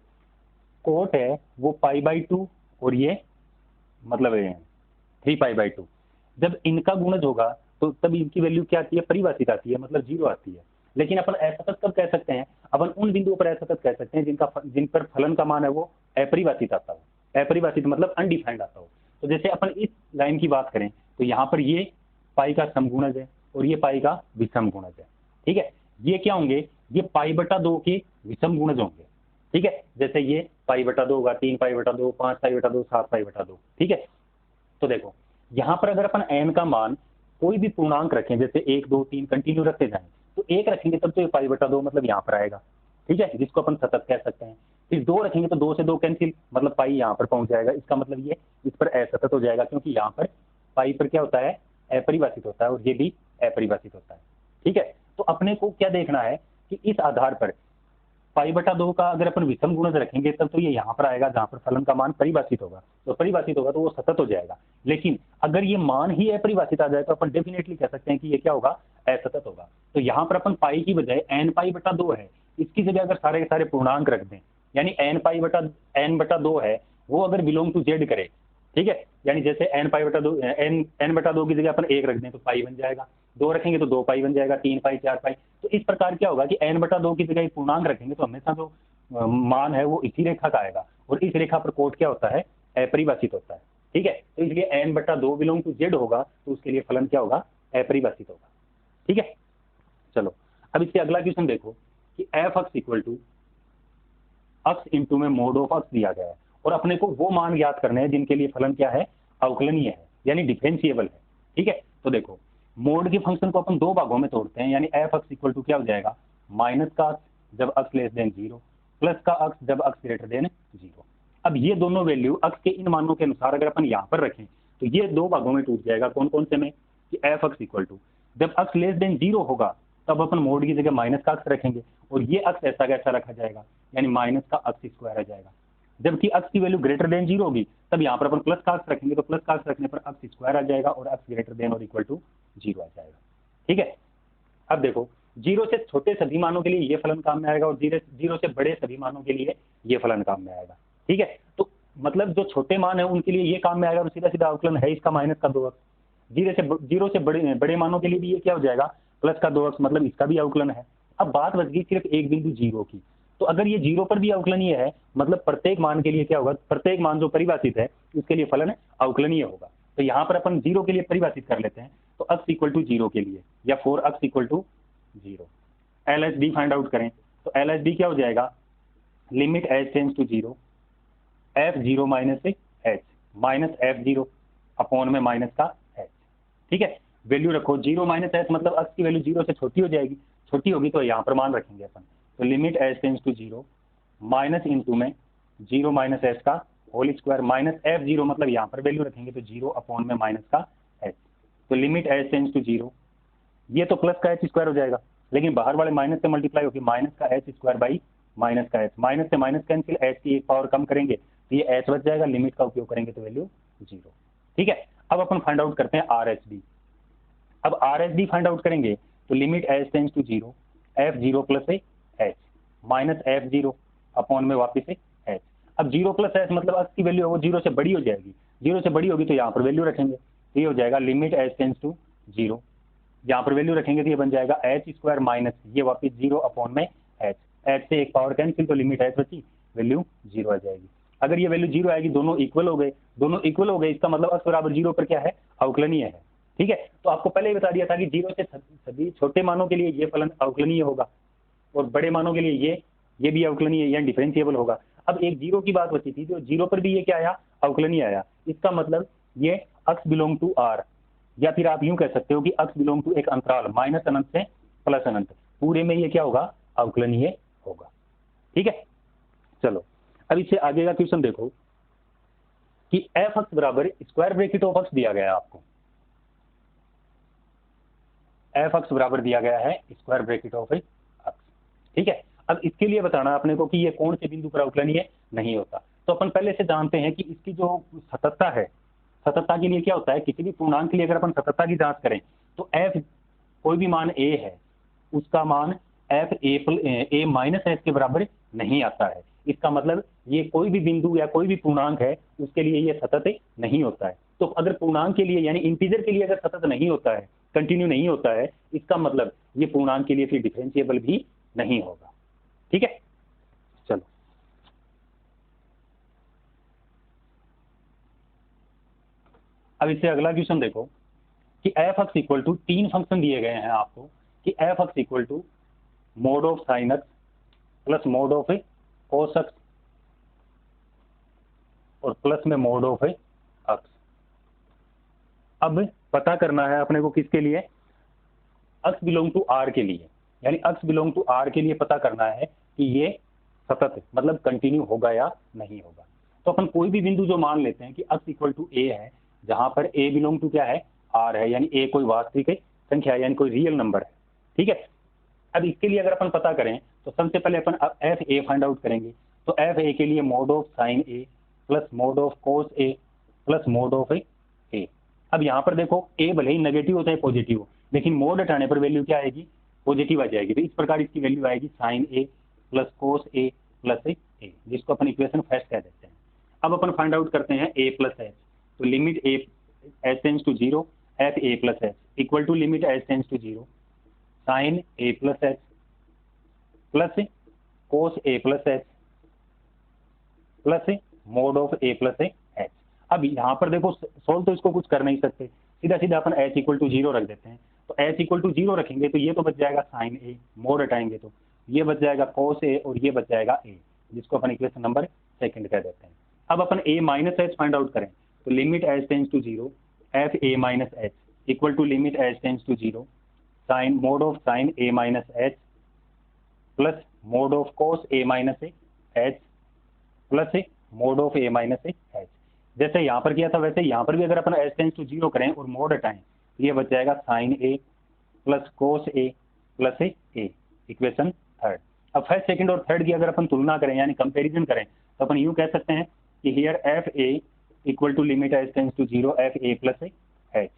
कोट है वो पाई बाई 2 और ये मतलब 3 पाई बाई 2, जब इनका गुणज होगा तो तब इनकी वैल्यू क्या आती है, परिभाषित आती है, मतलब 0 आती है। लेकिन अपन असतत कब कह सकते हैं, अपन उन बिंदुओं पर असतत कह सकते हैं जिन पर फलन का मान है वो अपरिभाषित आता हो, अपरिभाषित मतलब अनडिफाइंड आता हो। तो जैसे अपन इस लाइन की बात करें तो यहाँ पर ये पाई का समगुणज है और ये पाई का विषम गुणज है। ठीक है, ये क्या होंगे, ये पाई बटा 2 के विषम गुणज होंगे। ठीक है, जैसे ये पाई बटा 2 होगा, 3 पाई बटा 2, 5 पाई बटा 2, 7 पाई बटा 2। ठीक है, तो देखो यहाँ पर अगर अपन n का मान कोई भी पूर्णांक रखें, जैसे 1 2 3 कंटिन्यू रखते जाएं, तो 1 रखेंगे तब तो ये पाई बटा 2 मतलब यहाँ पर आएगा। ठीक है, जिसको अपन सतत कह सकते हैं। फिर 2 रखेंगे तो 2 से 2 कैंसिल, मतलब पाई यहाँ पर पहुंच जाएगा, इसका मतलब ये इस पर असतत हो जाएगा, क्योंकि यहाँ पर पाई पर क्या होता है, अपरिभाषित होता है, और ये भी अपरिभाषित होता है। ठीक है, तो अपने को क्या देखना है कि इस आधार पर पाई बटा 2 का अगर अपन विषम गुणज रखेंगे तब तो ये यहाँ पर आएगा जहाँ पर फलन का मान परिभाषित होगा, तो परिभाषित होगा तो वो सतत हो जाएगा। लेकिन अगर ये मान ही अपरिभाषित आ जाए तो अपन डेफिनेटली कह सकते हैं कि ये क्या होगा, असतत होगा। तो यहाँ पर अपन पाई की बजाय n पाई बटा 2 है, इसकी जगह अगर सारे के सारे पूर्णांक रख दें, यानी n पाई बटा n बटा 2 है वो अगर बिलोंग टू जेड करे, ठीक है, यानी जैसे n पाई बटा 2 n बटा 2 की जगह अपन 1 रख दें तो पाई बन जाएगा, 2 रखेंगे तो 2 पाई बन जाएगा, 3 पाई 4 पाई। तो इस प्रकार क्या होगा कि n बटा 2 की जगह पूर्णांक रखेंगे तो हमेशा जो मान है वो इसी रेखा का आएगा, और इस रेखा पर कोट क्या होता है, अपरिभाषित होता है। ठीक है, तो इसलिए n बटा 2 बिलोंग टू जेड होगा तो उसके लिए फलन क्या होगा, अपरिभाषित होगा। ठीक है, चलो अब इससे अगला क्वेश्चन देखो कि F x equal to x into में मोड ऑफ एक्स दिया गया है और अपने को वो मान ज्ञात करने हैं जिनके लिए फलन क्या है, अवकलनीय है, यानी डिफरेंशिएबल है। ठीक है, तो देखो मोड के फंक्शन को अपन दो भागों में तोड़ते हैं, यानी एफ अक्स इक्वल टू क्या हो जाएगा, माइनस का अक्स जब अक्स लेस देन 0, प्लस का अक्स जब अक्स ग्रेटर देन 0। अब ये दोनों वैल्यू अक्स के इन मानों के अनुसार अगर अपन यहाँ पर रखें तो ये दो भागों में टूट जाएगा। कौन कौन से में, कि एफ अक्स इक्वल टू जब अक्स लेस देन 0 होगा तब अपन मोड की जगह माइनस का अक्स रखेंगे और ये अक्स ऐसा कैसा रखा जाएगा, यानी माइनस का अक्स स्क्वायर आ जाएगा। जबकि अक्स की वैल्यू ग्रेटर देन 0 होगी तब यहाँ पर अपन प्लस का अक्स रखेंगे, तो प्लस का अक्स रखने पर अक्स स्क्वायर आ जाएगा और अक्स ग्रेटर देन और इक्वल टू 0 आ जाएगा। ठीक है, अब देखो 0 से छोटे सभी मानों के लिए ये फलन काम में आएगा और 0 से बड़े सभी मानों के लिए ये फलन काम में आएगा। ठीक है, तो मतलब जो छोटे मान है उनके लिए ये काम में आएगा और सीधा सीधा अवकलन है इसका माइनस का 2 अक्स। 0 से बड़े मानों के लिए भी ये क्या हो जाएगा, प्लस का 2 अक्स, मतलब इसका भी अवकलन है। अब बात बच गई सिर्फ एक बिंदु 0 की, तो अगर ये 0 पर भी अवकलनीय है मतलब प्रत्येक मान के लिए क्या होगा, प्रत्येक मान जो परिभाषित है उसके लिए फलन अवकलनीय होगा। तो यहाँ पर अपन 0 के लिए परिभाषित कर लेते हैं, तो अक्स इक्वल टू 0 के लिए या 4 x equal to 0 L H D find out करें तो एल एच डी क्या हो जाएगा, limit H tends to 0 f 0 minus h minus f 0 upon में माइनस का एच। ठीक है, वैल्यू रखो 0 माइनस एच मतलब अक्स की वैल्यू 0 से छोटी हो जाएगी, छोटी होगी तो यहाँ पर मान रखेंगे अपन, तो limit H tends to 0 minus into में 0 माइनस एच का होल स्क्वायर माइनस एफ 0 मतलब यहाँ पर वैल्यू रखेंगे तो 0 अपॉन में माइनस का एच, तो लिमिट एच टेंस टू 0, ये तो प्लस का एच स्क्वायर हो जाएगा लेकिन बाहर वाले माइनस से मल्टीप्लाई होगी माइनस का एच स्क्वायर बाई माइनस का एच, माइनस से माइनस कैंसिल, एच की एक पावर कम करेंगे तो ये एच बच जाएगा, लिमिट का उपयोग करेंगे तो वैल्यू 0। ठीक है, अब अपन फाइंड आउट करते हैं आर एच डी। अब R H D find out करेंगे तो limit H tends to 0 f 0 plus H minus f 0 upon में वापिस एच। अब 0 प्लस एच मतलब अक्स की वैल्यू है वो 0 से बड़ी हो जाएगी, 0 से बड़ी होगी तो यहाँ पर वैल्यू रखेंगे, तो ये हो जाएगा लिमिट एच टेंस टू 0, यहाँ पर वैल्यू रखेंगे तो ये बन जाएगा एच स्क्वायर माइनस ये वापिस 0 अपॉन में एच, एच से एक पावर कैंसिल तो लिमिट एच बची, वैल्यू 0 आ जाएगी। अगर ये वैल्यू 0 आएगी दोनों इक्वल हो गए, दोनों इक्वल हो गए इसका मतलब अक्स बराबर 0 पर क्या है, अवकलनीय है। ठीक है, तो आपको पहले ही बता दिया था कि 0 से सभी छोटे मानों के लिए ये फलन अवकलनीय होगा और बड़े मानों के लिए ये भी अवकलनीय या डिफरेंशिएबल होगा। अब एक 0 की बात बची थी, जो 0 पर भी ये क्या आया, अवकलनीय आया, इसका मतलब ये अक्स बिलोंग टू आर, या फिर आप यूं कह सकते हो कि अक्स बिलोंग टू एक अंतराल माइनस अनंत से प्लस अनंत, पूरे में ये क्या होगा, अवकलनीय होगा। ठीक है, चलो अब इससे आगे का क्वेश्चन देखो कि एफ अक्स बराबर स्क्वायर ब्रैकेट ऑफ अक्स दिया गया है आपको, एफ अक्स बराबर दिया गया है स्क्वायर ब्रैकेट ऑफ अक्स। ठीक है, अब इसके लिए बताना अपने को कि ये कौन से बिंदु पर अवकलनीय नहीं होता, तो अपन पहले से जानते हैं कि इसकी जो सततता है, सततता के लिए क्या होता है, किसी भी पूर्णांक के लिए अगर अपन सततता की जांच करें तो एफ कोई भी मान ए है उसका मान एफ ए माइनस एच के बराबर नहीं आता है। इसका मतलब ये कोई भी बिंदु या कोई भी पूर्णांक है उसके लिए ये सतत नहीं होता है। तो अगर पूर्णांक के लिए यानी इंटीजर के लिए अगर सतत नहीं होता है, कंटिन्यू नहीं होता है, इसका मतलब ये पूर्णांक के लिए फिर डिफरेंशिएबल भी नहीं होगा। ठीक है, चलो अब इससे अगला क्वेश्चन देखो कि F x equal to 3 function दिए गए हैं आपको कि F x equal to mod of sine x plus mod of cos x और प्लस में मोड ऑफ एक्स। अब पता करना है अपने को किसके लिए, एक्स बिलोंग टू आर के लिए, यानी एक्स बिलोंग टू आर के लिए पता करना है कि ये सतत मतलब कंटिन्यू होगा या नहीं होगा। तो अपन कोई भी बिंदु जो मान लेते हैं कि एक्स इक्वल टू ए है, जहां पर ए बिलोंग टू क्या है, आर है, यानी ए कोई वास्तविक संख्या है यानी कोई रियल नंबर है। ठीक है, अब इसके लिए अगर अपन पता करें तो सबसे पहले अपन एफ ए फाइंड आउट करेंगे, तो एफ ए के लिए mod of sine a plus mod of cos a plus mod of a. अब यहाँ पर देखो ए भले ही नेगेटिव होता है पॉजिटिव हो, लेकिन मोड हटाने पर वैल्यू क्या आएगी, पॉजिटिव आ जाएगी। तो इस प्रकार इसकी वैल्यू आएगी sign a plus cos a plus ए, जिसको अपन इक्वेशन फर्स्ट कह देते हैं। अब अपन फाइंड आउट करते हैं ए प्लस एच, तो limit a h tends to 0 f a plus h equal to limit H tends to 0 sine a plus h plus cos a plus h plus mod of a plus h. अब यहाँ पर देखो solve तो इसको कुछ कर नहीं सकते, सीधा सीधा अपन एच इक्वल टू 0 रख देते हैं। तो एच इक्वल टू 0 रखेंगे तो ये तो बच जाएगा साइन ए, मोड हटाएंगे तो ये बच जाएगा कोस ए और ये बच जाएगा ए, जिसको अपन इक्वेशन नंबर सेकंड कह देते हैं। अब अपन a minus h find out करें तो limit H tends to 0 f a minus h equal to limit H tends to 0 sine mod of sine a minus h plus mod of cos a minus h plus mod of a minus h. जैसे यहाँ पर किया था वैसे यहाँ पर भी अगर अपन एच टेंस टू 0 करें और मोड हटाएं तो ये बच जाएगा sine a plus cos a plus a, equation third. अब फर्स्ट सेकंड और थर्ड की अगर अपन तुलना करें यानी कंपैरिजन करें तो अपन यूं कह सकते हैं कि here f a equal to limit H tends to 0 f a plus h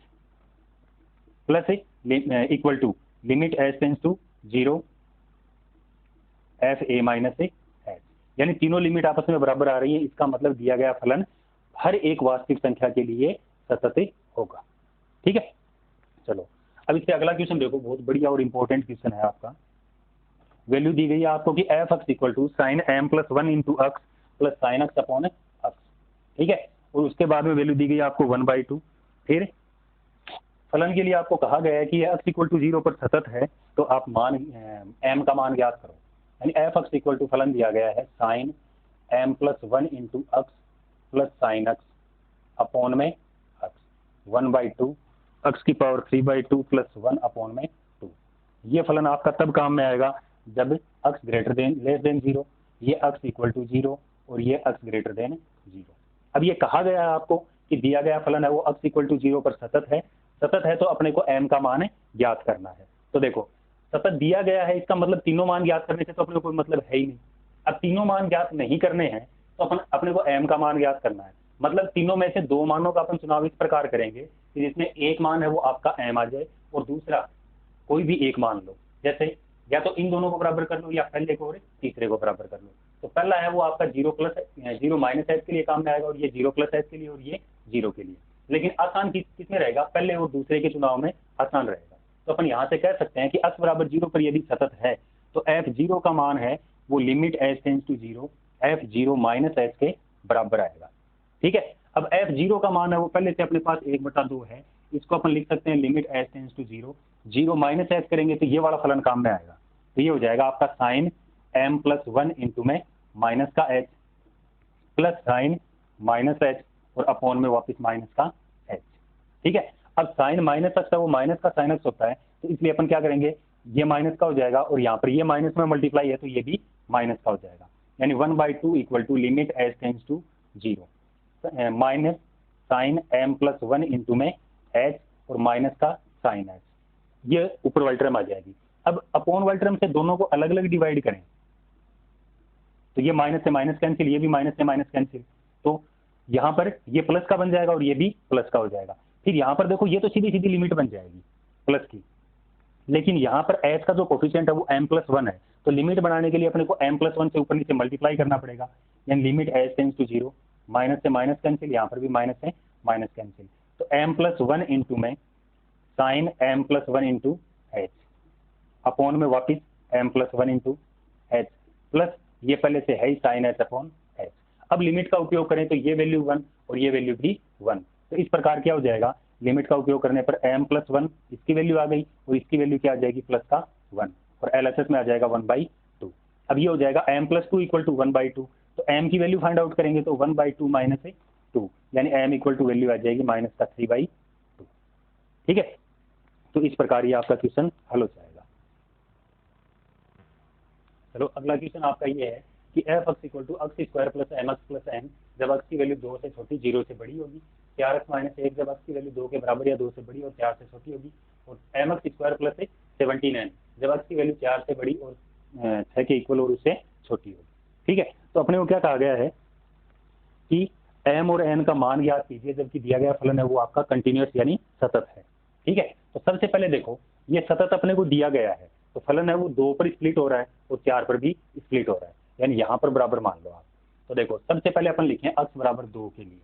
plus equal to limit H tends to 0 f a minus h, यानी तीनों लिमिट आपस में बराबर आ रही है। इसका मतलब दिया गया फलन हर एक वास्तविक संख्या के लिए सतत होगा। ठीक है, चलो अब इससे अगला क्वेश्चन देखो, बहुत बढ़िया और इंपॉर्टेंट क्वेश्चन है आपका। वैल्यू दी गई है आपको कि F x equal to sine m plus 1 into x plus sine x upon x. ठीक है, और उसके बाद में वैल्यू दी गई है आपको 1/2। फिर फलन के लिए आपको कहा गया है कि एक्स इक्वल टू 0 पर सतत है तो आप मान एम का मान ज्ञात करो। यानी एफ एक्स इक्वल टू फलन दिया गया है sine m plus 1 into x plus sine x upon में एक्स 1/2 एक्स की पावर 3/2 प्लस 1 अपॉन में 2। ये फलन आपका तब काम में आएगा जब x greater than less than 0, ये एक्स इक्वल टू 0 और ये एक्स ग्रेटर देन 0। अब ये कहा गया है आपको कि दिया गया फलन है वो एक्स इक्वल टू 0 पर सतत है। सतत है तो अपने को एम का मान ज्ञात करना है। तो देखो सतत दिया गया है, इसका मतलब तीनों मान ज्ञात करने से तो अपने को कोई मतलब है ही नहीं। अब तीनों मान ज्ञात नहीं करने हैं तो अपने को एम का मान ज्ञात करना है। मतलब तीनों में से दो मानों का अपन चुनाव इस प्रकार करेंगे कि जिसमें एक मान है वो आपका एम आ जाए और दूसरा कोई भी एक मान लो। जैसे या तो इन दोनों को बराबर कर लो या पहले को और तीसरे को बराबर कर लो। तो पहला है वो आपका 0 माइनस एच के लिए काम में आएगा और ये 0 प्लस एच के लिए और ये 0 के लिए। लेकिन आसान किसमें रहेगा, पहले और दूसरे के चुनाव में आसान रहेगा। तो अपन यहाँ से कह सकते हैं कि x बराबर 0 पर यदि सतत है तो f0 का मान है वो limit h tends to 0 f0 minus h के बराबर आएगा। ठीक है, अब f0 का मान है वो पहले से अपने पास 1/2 है, इसको अपन लिख सकते हैं limit h tends to 0 0 minus h करेंगे तो ये वाला फलन काम में आएगा। तो ये हो जाएगा आपका साइन m प्लस 1 इंटू में माइनस का h plus sine minus h और अपॉन में वापस माइनस का h। ठीक है, अब साइन माइनस एक्स है वो माइनस का साइन एक्स होता है तो इसलिए अपन क्या करेंगे, ये माइनस का हो जाएगा और यहाँ पर ये माइनस में मल्टीप्लाई है तो ये भी माइनस का हो जाएगा। यानी 1/2 equal to limit h tends to 0 minus sine m plus 1 into में h और माइनस का साइन h, ये ऊपर वाली टर्म आ जाएगी। अब अपॉन वाली टर्म से दोनों को अलग अलग डिवाइड करें तो ये माइनस से माइनस कैंसिल, ये भी माइनस से माइनस कैंसिल, तो यहाँ पर ये प्लस का बन जाएगा और ये भी प्लस का हो जाएगा। फिर यहाँ पर देखो ये तो सीधी सीधी लिमिट बन जाएगी प्लस की, लेकिन यहाँ पर h का जो कोफिशिएंट है वो m+1 है तो लिमिट बनाने के लिए अपने को m+1 से ऊपर नीचे मल्टीप्लाई करना पड़ेगा। यानी limit h tends to 0 minus से माइनस कैंसिल, यहाँ पर भी माइनस से माइनस कैंसिल, तो m+1 इंटू में sign m+1 into h upon में वापिस m+1 इंटू h प्लस ये पहले से है ही साइन h अपॉन h। अब लिमिट का उपयोग करें तो ये वैल्यू 1 और ये वैल्यू भी 1, तो इस प्रकार क्या हो जाएगा, लिमिट का उपयोग करने पर m+1 इसकी वैल्यू आ गई और इसकी वैल्यू क्या आ जाएगी प्लस का 1 और LHS में आ जाएगा 1/2। अब ये हो जाएगा m+2 इक्वल टू 1/2, तो m की वैल्यू फाइंड आउट करेंगे तो 1/2 माइनस 2 यानी m इक्वल टू वैल्यू आ जाएगी माइनस का 3/2। ठीक है, तो इस प्रकार ये आपका क्वेश्चन हल हो जाएगा। चलो अगला क्वेश्चन आपका ये है कि F x equal to x square plus m x plus n जब एक्स की वैल्यू 2 से छोटी 0 से बड़ी होगी, 4x माइनस 1 जब एक्स की वैल्यू 2 के बराबर या 2 से बड़ी और 4 से छोटी होगी, और M x square plus 17n जब एक्स की वैल्यू 4 से बड़ी और 6 के इक्वल और उससे छोटी होगी। ठीक है, तो अपने को क्या कहा गया है कि m और n का मान ज्ञात कीजिए जबकि दिया गया फलन है वो आपका कंटिन्यूअस यानी सतत है। ठीक है, तो सबसे पहले देखो ये सतत अपने को दिया गया है तो फलन है वो 2 पर स्प्लिट हो रहा है और 4 पर भी स्प्लिट हो रहा है, यानी यहाँ पर बराबर मान लो आप। तो देखो सबसे पहले अपन लिखें x बराबर 2 के लिए,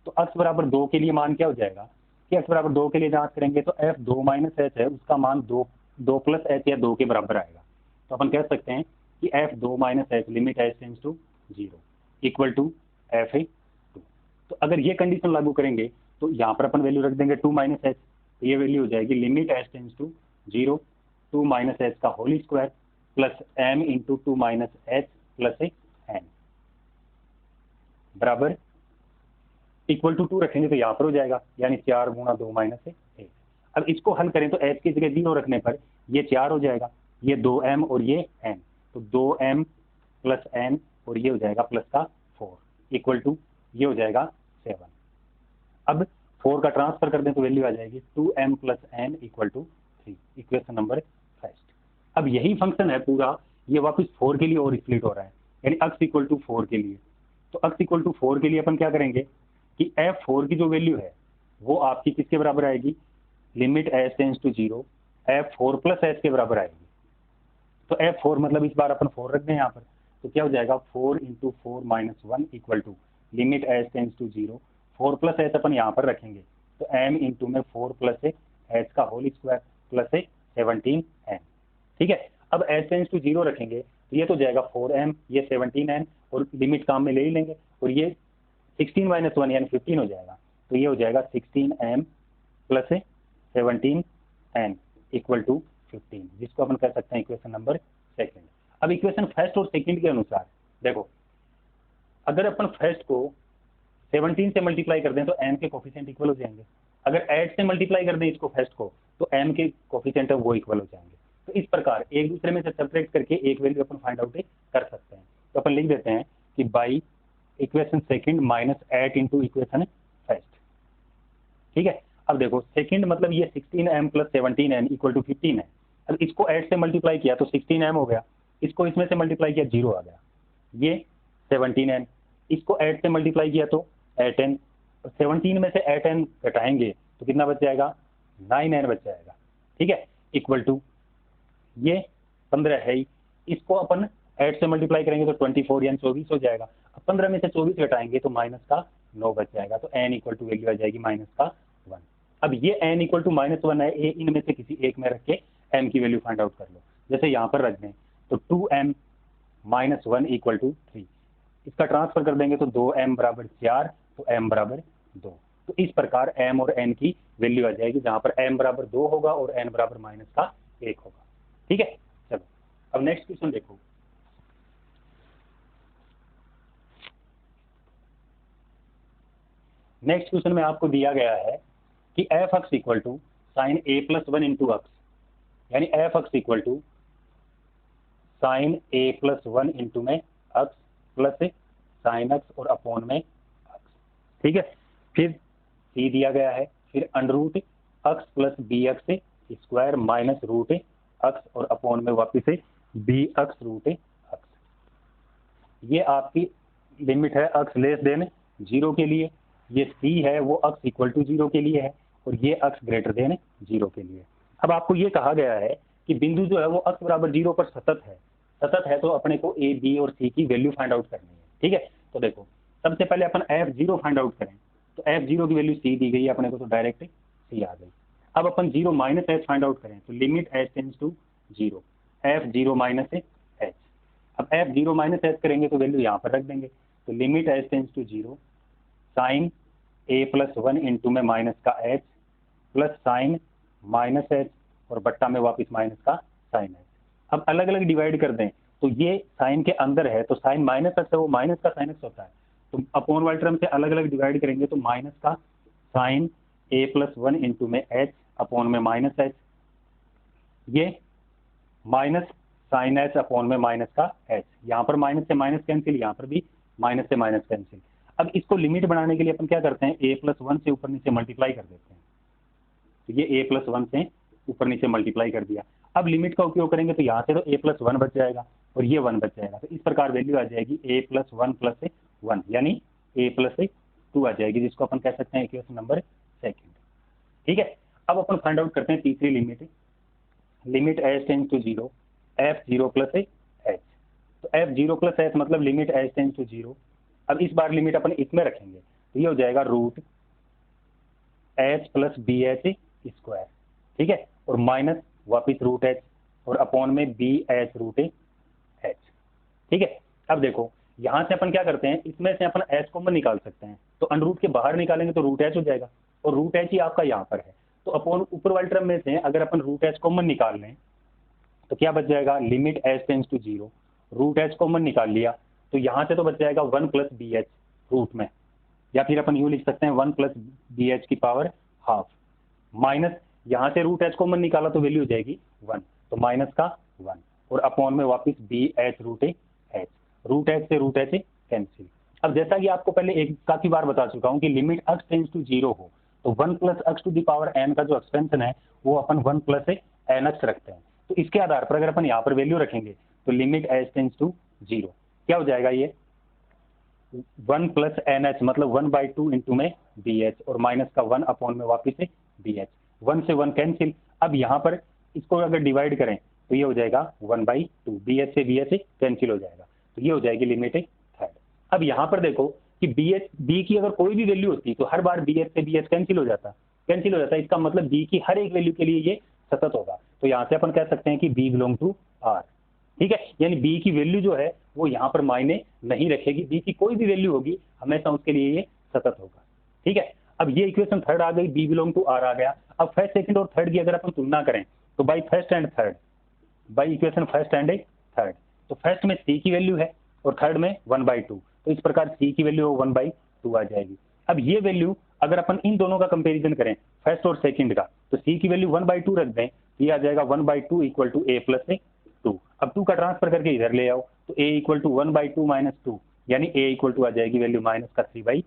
तो x बराबर 2 के लिए मान क्या हो जाएगा कि x बराबर 2 के लिए जांच करेंगे तो f 2 माइनस h है उसका मान 2 प्लस h या 2 के बराबर आएगा। तो अपन कह सकते हैं कि f 2 minus h limit h tends to 0 equal to f है 2। तो अगर ये कंडीशन लागू करेंगे तो यहाँ पर अपन वैल्यू रख देंगे 2 माइनस h, तो ये वैल्यू हो जाएगी limit h tends to 0 2 minus h का whole square plus m into 2 minus h plus n। बराबर इक्वल टू 2 रखेंगे तो यहाँ पर हो जाएगा, यानी 4 गुणा 2 माइनस 1। अब इसको हल करें तो h की जगह 0 रखने पर ये 4 हो जाएगा, ये 2m और ये n, तो 2m प्लस n और ये हो जाएगा प्लस का 4 इक्वल टू ये हो जाएगा 7। अब 4 का ट्रांसफर कर दें तो वैल्यू आ जाएगी 2m plus n equal to 3, equation number first. अब यही फंक्शन है पूरा, ये वापस 4 के लिए और स्प्लिट हो रहा है, यानी x इक्वल टू 4 के लिए। तो x इक्वल टू 4 के लिए अपन क्या करेंगे कि f4 की जो वैल्यू है वो आपकी किसके बराबर आएगी, limit h tends to 0 f4 plus h के बराबर आएगी। तो f4 मतलब इस बार अपन 4 रख दें यहाँ पर, तो क्या हो जाएगा 4 into 4 minus 1 equal to limit h tends to 0 4 plus h अपन यहाँ पर रखेंगे तो m इंटू में 4 प्लस h का होल स्क्वायर प्लस 17n। ठीक है, अब h टेंड्स टू 0 रखेंगे तो ये तो जाएगा 4m, ये 17n और लिमिट काम में ले ही लेंगे और ये 16 माइनस 1 यानी 15 हो जाएगा, तो ये हो जाएगा 16m plus 17n equal to 15, जिसको अपन कह सकते हैं इक्वेशन नंबर सेकंड। अब इक्वेशन फर्स्ट और सेकंड के अनुसार देखो, अगर अपन फर्स्ट को 17 से मल्टीप्लाई कर दें तो m के कोफिशिएंट इक्वल हो जाएंगे, अगर 8 से मल्टीप्लाई कर दें इसको फर्स्ट को तो m के कोफिशिएंट है वो इक्वल हो जाएंगे। तो इस प्रकार एक दूसरे में से सेपरेट करके एक वैल्यू अपन फाइंड आउट कर सकते हैं। तो अपन लिख देते हैं कि by equation second minus 8 into equation first. ठीक है, अब देखो सेकंड मतलब ये 16m plus 17n equal to 15 है। अब इसको 8 से मल्टीप्लाई किया तो 16m हो गया, इसको इसमें से मल्टीप्लाई किया 0 आ गया, ये 17n, इसको 8 से मल्टीप्लाई किया तो 8n, 17 में से 8n घटाएंगे तो कितना बच जाएगा 9n बच जाएगा। ठीक है, इक्वल टू ये 15 है ही, इसको अपन 8 से मल्टीप्लाई करेंगे तो 24 यानी 24 हो जाएगा। अब 15 में से 24 घटाएंगे तो माइनस का 9 बच जाएगा, तो n इक्वल टू वैल्यू आ जाएगी माइनस का 1। अब ये n इक्वल टू -1 है, ये इनमें से किसी एक में रख के m की वैल्यू फाइंड आउट कर लो। जैसे यहाँ पर रख दें तो 2m माइनस 1 इक्वल टू 3, इसका ट्रांसफर कर देंगे तो 2m बराबर 4 तो m बराबर 2। तो इस प्रकार m और n की वैल्यू आ जाएगी, जहाँ पर m बराबर 2 होगा और n बराबर माइनस का 1 होगा। ठीक है, चलो अब नेक्स्ट क्वेश्चन देखो। नेक्स्ट क्वेश्चन में आपको दिया गया है कि F x equal to sine a plus 1 into x, यानी f x equal to sine a plus 1 into में एक्स प्लस साइन एक्स और अपॉन में एक्स। ठीक है, फिर सी दिया गया है, फिर under root x plus b x square minus root x और अपॉन में वापिस बी एक्स रूट एक्स। ये आपकी लिमिट है एक्स लेस देन 0 के लिए, ये सी है वो x इक्वल टू 0 के लिए है और ये x ग्रेटर देन 0 के लिए। अब आपको ये कहा गया है कि बिंदु जो है वो x बराबर 0 पर सतत है तो अपने को a b और c की वैल्यू फाइंड आउट करनी है। ठीक है, तो देखो सबसे पहले अपन f0 फाइंड आउट करें, तो f0 की वैल्यू c दी गई है अपने को, तो डायरेक्ट c आ गई। अब अपन 0 माइनस h फाइंड आउट करें तो limit h tends to 0 f0 minus h। अब f0 माइनस h करेंगे तो वैल्यू यहाँ पर रख देंगे, तो limit h tends to 0 sine a plus 1 into में माइनस का h plus sine minus h और बट्टा में वापस माइनस का साइन h। अब अलग अलग डिवाइड कर दें तो ये साइन के अंदर है तो साइन माइनस x है वो माइनस का साइन x होता है, तो अपॉन वाले टर्म से अलग अलग डिवाइड करेंगे तो माइनस का साइन a प्लस 1 इंटू में h अपॉन में माइनस h, ये माइनस साइन h अपॉन में माइनस का h, यहाँ पर माइनस से माइनस कैंसिल, यहाँ पर भी माइनस से माइनस कैंसिल। अब इसको लिमिट बनाने के लिए अपन क्या करते हैं a प्लस 1 से ऊपर नीचे मल्टीप्लाई कर देते हैं, तो ये a प्लस 1 से ऊपर नीचे मल्टीप्लाई कर दिया। अब लिमिट का उपयोग करेंगे तो यहाँ से तो a प्लस 1 बच जाएगा और ये 1 बच जाएगा, तो इस प्रकार वैल्यू आ जाएगी a प्लस 1 प्लस 1 यानी a प्लस 2 आ जाएगी, जिसको अपन कह सकते हैं इक्वेशन नंबर सेकंड। ठीक है, अब अपन फाइंड आउट करते हैं तीसरी limit, limit h tends to 0 f0 plus h। तो f0 प्लस h मतलब लिमिट h टेंड्स टू 0। अब इस बार लिमिट अपन इसमें रखेंगे तो ये हो जाएगा root h plus b h square. ठीक है, और माइनस वापिस रूट h और अपॉन में बी एच रूट h। ठीक है, अब देखो यहाँ से अपन क्या करते हैं, इसमें से अपन h कॉमन निकाल सकते हैं, तो अंडर रूट के बाहर निकालेंगे तो रूट h हो जाएगा और रूट h ही आपका यहाँ पर है, तो अपॉन ऊपर वाले टर्म में से अगर अपन रूट h कॉमन निकाल लें तो क्या बच जाएगा, limit h tends to 0 root h common निकाल लिया तो यहाँ से तो बच जाएगा 1 प्लस बी एच, रूट में, या फिर अपन यूँ लिख सकते हैं 1 प्लस बी एच की पावर हाफ माइनस, यहाँ से रूट एच कॉमन निकाला तो वैल्यू हो जाएगी 1, तो माइनस का 1 और अपॉन में वापस बी एच रूट एच से रूट एच कैंसिल। अब जैसा कि आपको पहले एक काफी बार बता चुका हूँ कि लिमिट x टेंड्स टू 0 हो तो 1 plus x to the power n का जो एक्सपेंशन है वो अपन 1 प्लस एन एक्स रखते हैं। तो इसके आधार पर अगर अपन यहाँ पर वैल्यू रखेंगे तो लिमिट h टेंड्स टू 0 क्या हो जाएगा, ये 1 प्लस एन एच मतलब 1/2 इंटू में बी एच और माइनस का 1 अपॉन में वापिस से बी एच, 1 से 1 कैंसिल। अब यहाँ पर इसको अगर डिवाइड करें तो ये हो जाएगा 1/2, बी एच से बी एच कैंसिल हो जाएगा, तो ये हो जाएगी लिमिट थर्ड। अब यहाँ पर देखो कि बी की अगर कोई भी वैल्यू होती तो हर बार बी एच से बी एच कैंसिल हो जाता, इसका मतलब बी की हर एक वैल्यू के लिए ये सतत होगा। तो यहाँ से अपन कह सकते हैं कि बी बिलोंग टू आर, ठीक है, यानी बी की वैल्यू जो है वो यहाँ पर मायने नहीं रखेगी, बी की कोई भी वैल्यू होगी हमेशा उसके लिए ये सतत होगा, ठीक है। अब ये इक्वेशन थर्ड आ गई, बी बिलोंग टू आर आ गया। अब फर्स्ट सेकंड और थर्ड की अगर अपन तुलना करें तो by equation first and third, तो फर्स्ट में सी की वैल्यू है और थर्ड में 1/2, तो इस प्रकार सी की वैल्यू 1/2 आ जाएगी। अब ये वैल्यू अगर अपन इन दोनों का कंपेरिजन करें फर्स्ट और सेकंड का, तो सी की वैल्यू 1/2 रख दें, ये आ जाएगा 1/2 इक्वल टू ए प्लस 2। अब 2 का ट्रांसफर करके इधर ले आओ तो a इक्वल टू 1/2 माइनस 2, यानी a इक्वल टू आ जाएगी वैल्यू माइनस का 3/2,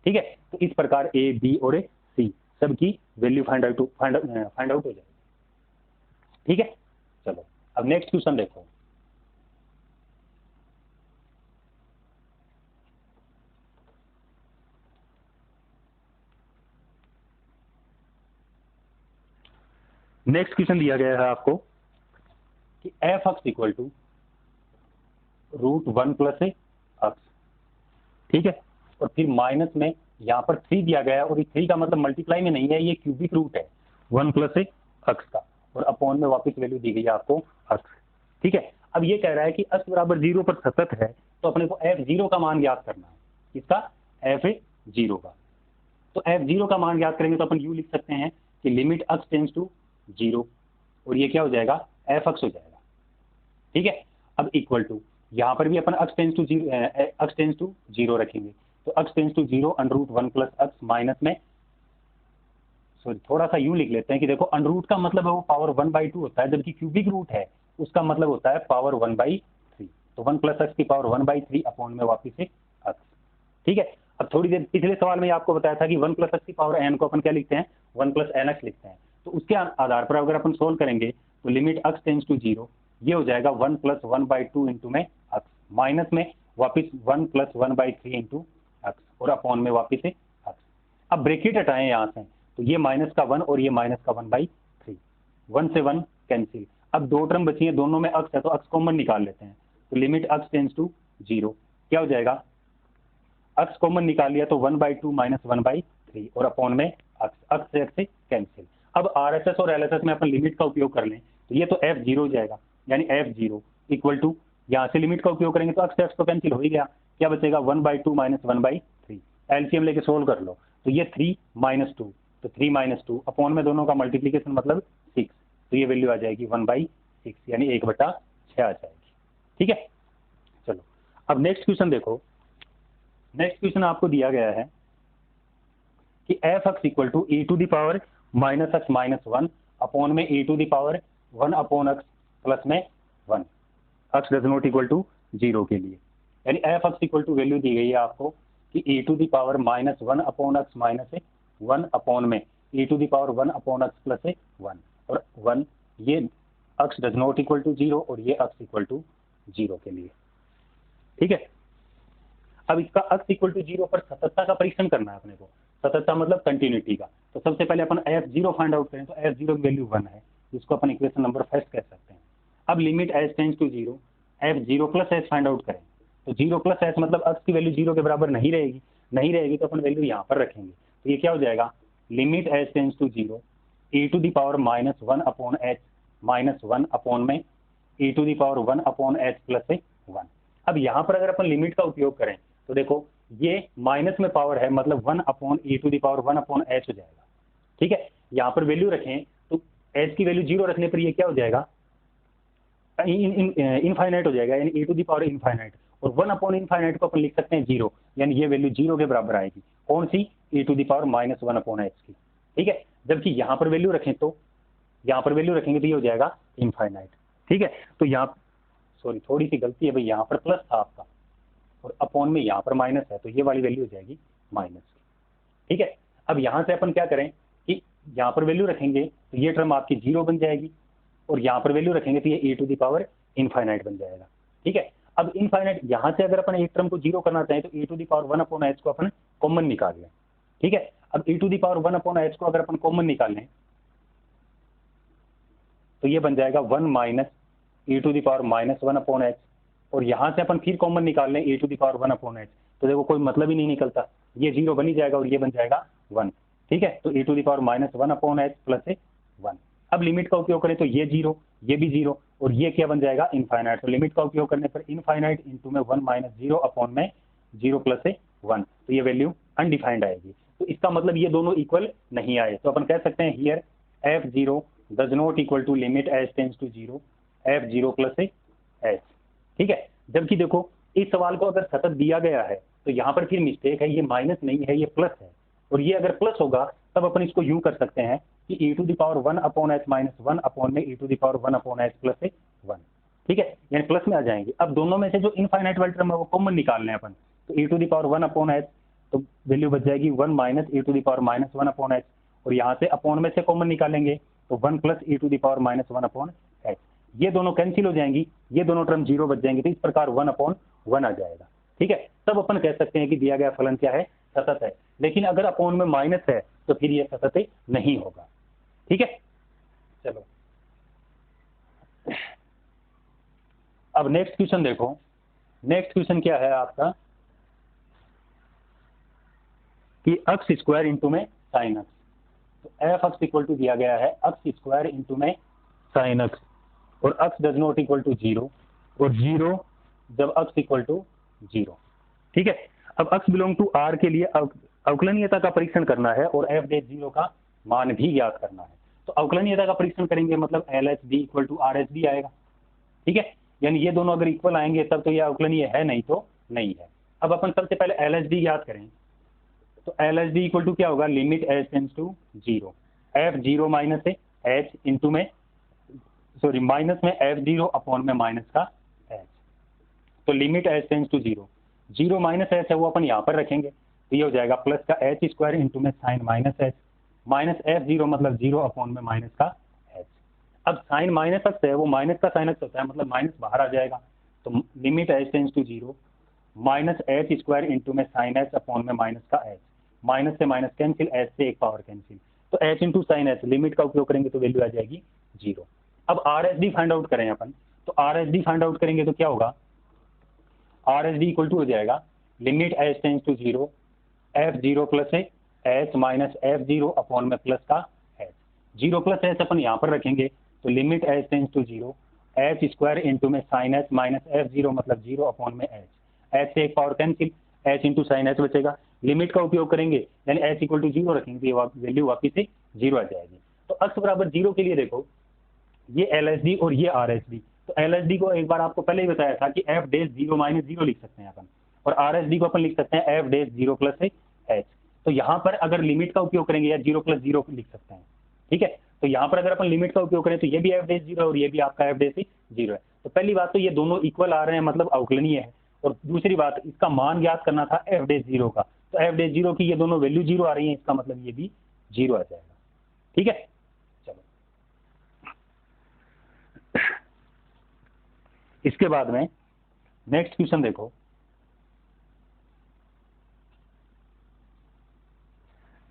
ठीक है। तो इस प्रकार a b और c सबकी वैल्यू फाइंड आउट हो जाएगी, ठीक है। चलो अब नेक्स्ट क्वेश्चन देखो। नेक्स्ट क्वेश्चन दिया गया है आपको कि F x equal to √1 plus x, ठीक है, और फिर माइनस में यहाँ पर 3 दिया गया है और ये 3 का मतलब मल्टीप्लाई में नहीं है, ये क्यूबिक रूट है 1 प्लस एक्स का, और अपॉन में वापस वैल्यू दी गई है आपको एक्स, ठीक है। अब ये कह रहा है कि x बराबर 0 पर सतत है तो अपने को f0 का मान ज्ञात करना है, इसका f0 का। तो f0 का मान ज्ञात करेंगे तो अपन यूँ लिख सकते हैं कि लिमिट x टेंड्स टू 0 और ये क्या हो जाएगा fx हो जाएगा, ठीक है। अब इक्वल टू यहाँ पर भी अपन x टेंड्स टू 0 रखेंगे, तो x tends to 0 √1 plus x minus में, सॉरी थोड़ा सा यूँ लिख लेते हैं कि देखो √, का मतलब है वो पावर 1/2 होता है, जबकि क्यूबिक रूट है उसका मतलब होता है पावर 1/3, तो 1 प्लस एक्स की पावर 1/3 अपॉन में वापिस से एक्स, ठीक है। अब थोड़ी देर पिछले सवाल में आपको बताया था कि 1 प्लस एक्स की पावर n को अपन क्या लिखते हैं 1 प्लस एन एक्स लिखते हैं, तो उसके आधार पर अगर अपन सोल्व करेंगे तो लिमिट x टेंड्स टू 0 ये हो जाएगा 1 प्लस 1/2 इंटू में एक्स माइनस में वापिस 1 प्लस 1/3 इंटू एक्स और अपॉन में वापिस से एक्स। अब ब्रैकेट हटाएं यहाँ से तो ये माइनस का 1 और ये माइनस का 1/3, 1 से 1 कैंसिल। अब 2 टर्म बची है, दोनों में x है तो x कॉमन निकाल लेते हैं, तो लिमिट x टेंड्स टू 0 क्या हो जाएगा, x कॉमन निकाल लिया तो 1/2 माइनस 1/3 और अपॉन में x से x से कैंसिल। अब RSS और LSS में अपन लिमिट का उपयोग कर लें तो ये तो f0 हो जाएगा, यानी f0 इक्वल टू यहाँ से लिमिट का उपयोग करेंगे तो x से x तो कैंसिल हो ही गया, क्या बचेगा 1/2 माइनस 1/3, एलसीएम लेके सोल्व कर लो तो ये 3 माइनस 2, तो 3 माइनस 2 अपॉन में दोनों का मल्टीप्लीकेशन मतलब 6, तो ये वैल्यू आ जाएगी 1/6 यानी 1/6 आ जाएगी, ठीक है। चलो अब नेक्स्ट क्वेश्चन देखो। नेक्स्ट क्वेश्चन आपको दिया गया है कि F x equal to e to the power minus x minus 1 upon में e to the power 1 upon x plus में 1, x does not equal to 0 के लिए, यानी f x equal to value दी गई है आपको कि e to the power minus 1 upon x minus 1 upon में e to the power 1 upon x plus 1 और 1, ये x does not equal to 0 और ये एक्स इक्वल टू 0 के लिए, ठीक है। अब इसका x इक्वल टू 0 पर सततता का परीक्षण करना है अपने को, सततता मतलब कंटिन्यूटी का। तो सबसे पहले अपन f0 फाइंड आउट करें तो f0 की वैल्यू 1 है, जिसको अपन इक्वेशन नंबर फर्स्ट कह सकते हैं। अब limit h tends to 0 f0 plus h find out करें तो 0 प्लस h मतलब x की वैल्यू 0 के बराबर नहीं रहेगी तो अपन वैल्यू यहाँ पर रखेंगे, तो ये क्या हो जाएगा limit h tends to 0 e to the power minus 1 upon h minus 1 upon में e to the power 1 upon h plus 1। अब यहाँ पर अगर अपन लिमिट का उपयोग करें तो देखो ये माइनस में पावर है मतलब 1 upon e to the power 1 upon h हो जाएगा, ठीक है। यहाँ पर वैल्यू रखें तो h की वैल्यू 0 रखने पर ये क्या हो जाएगा इनफाइनाइट हो जाएगा, यानी e to the power infinite, और 1 अपॉन इनफाइनाइट को अपन लिख सकते हैं 0, यानी ये वैल्यू 0 के बराबर आएगी। कौन सी? e⁻⁻1 अपॉन h की, ठीक है। जबकि यहाँ पर वैल्यू रखें तो यहाँ पर वैल्यू रखेंगे तो ये हो जाएगा इनफाइनाइट, ठीक है। तो यहाँ सॉरी थोड़ी सी गलती है भाई, यहाँ पर प्लस था आपका और अपॉन में यहाँ पर माइनस है, तो ये वाली वैल्यू हो जाएगी माइनस, ठीक है। अब यहाँ से अपन क्या करें कि यहाँ पर वैल्यू रखेंगे तो ये टर्म आपकी 0 बन जाएगी और यहाँ पर वैल्यू रखेंगे तो ये e⁻⁻∞ बन जाएगा, ठीक है। अब इनफाइनाइट यहाँ से अगर अपन एक टर्म को 0 करना चाहें तो e⁻1 अपॉन h को अपन कॉमन निकाल लें, ठीक है। अब e⁻1 अपॉन h को अगर अपन कॉमन निकाल लें तो ये बन जाएगा 1 माइनस e⁻⁻1 अपॉन h, और यहाँ से अपन फिर कॉमन निकाल लें e⁻1 अपॉन h, तो देखो कोई मतलब ही नहीं निकलता, ये 0 बन ही जाएगा और ये बन जाएगा 1, ठीक है। तो e⁻1 अपॉन h प्लस 1। अब लिमिट का उपयोग करें तो ये 0, ये भी 0 और ये क्या बन जाएगा इनफाइनाइट। तो लिमिट का उपयोग करने पर इनफाइनाइट इंटू में 1 माइनस 0 अपॉन में 0 प्लस 1, तो ये वैल्यू अनडिफाइंड आएगी। तो इसका मतलब ये दोनों इक्वल नहीं आए, तो अपन कह सकते हैं here f0 does not equal to limit h tends to 0 f0 plus h, ठीक है। जबकि देखो इस सवाल को अगर सतत दिया गया है तो यहाँ पर फिर मिस्टेक है, ये माइनस नहीं है ये प्लस है, और ये अगर प्लस होगा तब अपन इसको यूं कर सकते हैं कि e⁻1 upon h minus 1 upon में e⁻1 अपॉन h प्लस 1, ठीक है, यानी प्लस में आ जाएंगे। अब दोनों में से जो इनफाइनाइट वाली टर्म है वो कॉमन निकालने हैं अपन, तो e⁻1 अपॉन h तो वैल्यू बच जाएगी 1 माइनस e⁻1 अपॉन h, और यहाँ से अपॉन में से कॉमन निकालेंगे तो 1 प्लस e⁻1 अपॉन h, ये दोनों कैंसिल हो जाएंगी, ये दोनों टर्म 0 बच जाएंगे, तो इस प्रकार 1 अपॉन 1 आ जाएगा, ठीक है। तब अपन कह सकते हैं कि दिया गया फलन क्या है, सतत है। लेकिन अगर अपॉन में माइनस है तो फिर ये सतत नहीं होगा, ठीक है। चलो अब नेक्स्ट क्वेश्चन देखो। नेक्स्ट क्वेश्चन क्या है आपका कि अक्स स्क्वायर इंटू में साइन अक्स, तो एफ अक्स इक्वल टू दिया गया है अक्स स्क्वायर इंटू में साइन अक्स, और अक्स डज नॉट इक्वल टू 0, और 0 जब अक्स इक्वल टू 0, ठीक है। अब अक्स बिलोंग टू आर के लिए अवकलनीयता का परीक्षण करना है और एफ डे 0 का मान भी ज्ञात करना है। तो अवकलनीयता का परीक्षण करेंगे मतलब L H D equal to R H D आएगा, ठीक है, यानी ये दोनों अगर इक्वल आएंगे तब तो ये अवकलनीय है, नहीं तो नहीं है। अब अपन सबसे पहले एल एच डी ज्ञात करें, तो L H D equal to क्या होगा, limit h tends to 0 f 0 minus h into में सॉरी माइनस में f0 अपॉन में माइनस का h, तो limit h tends to 0, 0 minus h है वो अपन यहाँ पर रखेंगे, तो ये हो जाएगा प्लस का h स्क्वायर इंटू में sine minus h, minus f0 मतलब 0 अपॉन में माइनस का h। अब साइन माइनस एक्स है वो माइनस का साइन एक्स होता है, मतलब माइनस बाहर आ जाएगा, तो limit h tends to 0 minus h square into में साइन h अपॉन में माइनस का h, माइनस से माइनस कैंसिल, h से एक पावर कैंसिल, तो h into sine h, limit का उपयोग करेंगे तो वैल्यू आ जाएगी 0। अब R H D find out करें अपन, तो R H D find out करेंगे तो क्या होगा, R H D equal to हो जाएगा limit h tends to 0 f0 plus h minus f0 upon में प्लस का h, 0 प्लस h अपन यहाँ पर रखेंगे तो limit h tends to 0 h square into में साइन h माइनस f0 मतलब 0 अपॉन में h से एक power cancel, h into sine h बचेगा, लिमिट का उपयोग करेंगे यानी h इक्वल टू 0 रखेंगे तो वैल्यू वापिस से 0 आ जाएगी। तो अक्स बराबर 0 के लिए देखो ये LHD और ये RHD, तो LHD को एक बार आपको पहले ही बताया था कि f डैश 0 माइनस 0 लिख सकते हैं अपन, और RHD को अपन लिख सकते हैं f डैश 0 प्लस h। तो यहाँ पर अगर लिमिट का उपयोग करेंगे या 0 प्लस 0 लिख सकते हैं, ठीक है। तो यहाँ पर अगर अपन लिमिट का उपयोग करें तो ये भी f डैश 0 और ये भी आपका f डैश 0 है। तो पहली बात तो ये दोनों इक्वल आ रहे हैं मतलब अवकलनीय है, और दूसरी बात इसका मान ज्ञात करना था f डैश 0 का, तो f डैश 0 की ये दोनों वैल्यू 0 आ रही है, इसका मतलब ये भी 0 आ जाएगा, ठीक है। इसके बाद में नेक्स्ट क्वेश्चन देखो।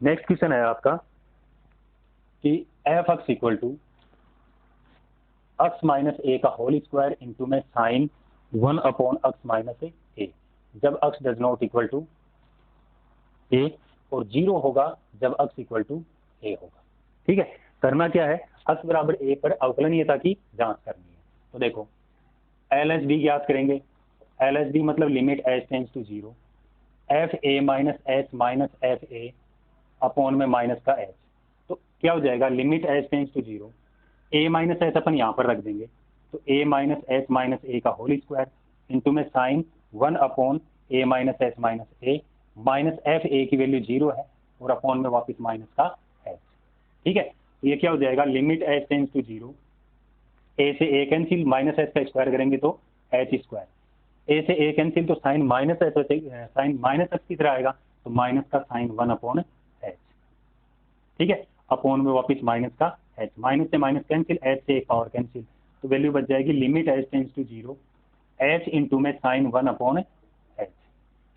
नेक्स्ट क्वेश्चन है आपका कि f x equal to x minus a का होल स्क्वायर इंटू में sine 1 upon x minus a, जब x does not equal to a, और 0 होगा जब अक्स इक्वल टू ए होगा, ठीक है। करना क्या है, अक्स बराबर ए पर अवकलनीयता की जांच करनी है। तो देखो LHD ज्ञात करेंगे, LHD मतलब limit h tends to 0 f a minus h minus f a upon में माइनस का h, तो क्या हो जाएगा limit h tends to 0 a minus h अपन यहाँ पर रख देंगे, तो a minus h minus a का होल स्क्वायर इंटू में sine 1 upon a minus h minus a minus f a की वैल्यू 0 है और अपॉन में वापस माइनस का एच। ठीक है, तो ये क्या हो जाएगा, limit H tends to 0, a से ए कैंसिल, माइनस एच का स्क्वायर करेंगे तो एच स्क्वायर, ए से ए कैंसिल तो sine minus h, sine minus h की तरह आएगा तो माइनस का साइन 1 अपॉन एच। ठीक है, अपॉन में वापस माइनस का एच, माइनस से माइनस कैंसिल, एच से एक पावर कैंसिल, तो वैल्यू बच जाएगी limit H tends to 0 h into में साइन 1 अपॉन एच।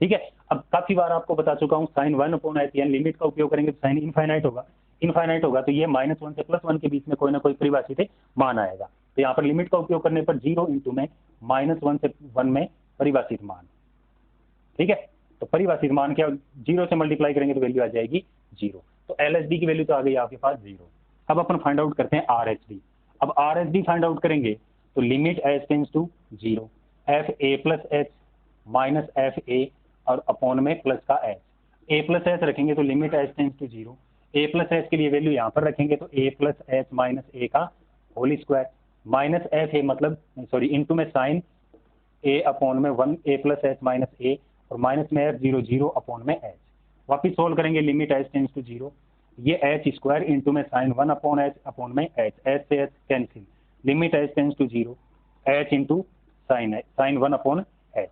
ठीक है, अब काफी बार आपको बता चुका हूँ साइन 1 अपॉन एच यानी लिमिट का उपयोग करेंगे तो साइन इनफाइनाइट होगा, इनफाइनाइट होगा तो ये -1 से +1 के बीच में कोई ना कोई परिभाषित मान आएगा, तो यहाँ पर लिमिट का उपयोग करने पर 0 इंटू में -1 से 1 में परिभाषित मान। ठीक है, तो परिभाषित मान क्या, 0 से मल्टीप्लाई करेंगे तो वैल्यू आ जाएगी 0, तो LHD की वैल्यू तो आ गई आपके पास 0। अब अपन फाइंड आउट करते हैं RHD। अब RHD फाइंड आउट करेंगे तो limit H tends to 0 f a plus H minus f a और अपॉन में प्लस का एच, ए प्लस एच रखेंगे तो limit H tends to 0, a plus h के लिए वैल्यू यहाँ पर रखेंगे तो a plus H minus a का whole square minus f a मतलब सॉरी इंटू में साइन ए अपॉन में 1 a plus H minus a और माइनस में एफ 0 0 अपॉन में एच। वापिस सोल्व करेंगे लिमिट एच टेंस टू 0, ये एच स्क्वायर इंटू में साइन 1 अपॉन एच अपॉन में एच, एच से h cancel, limit H tends to 0 h into sine 1 upon h.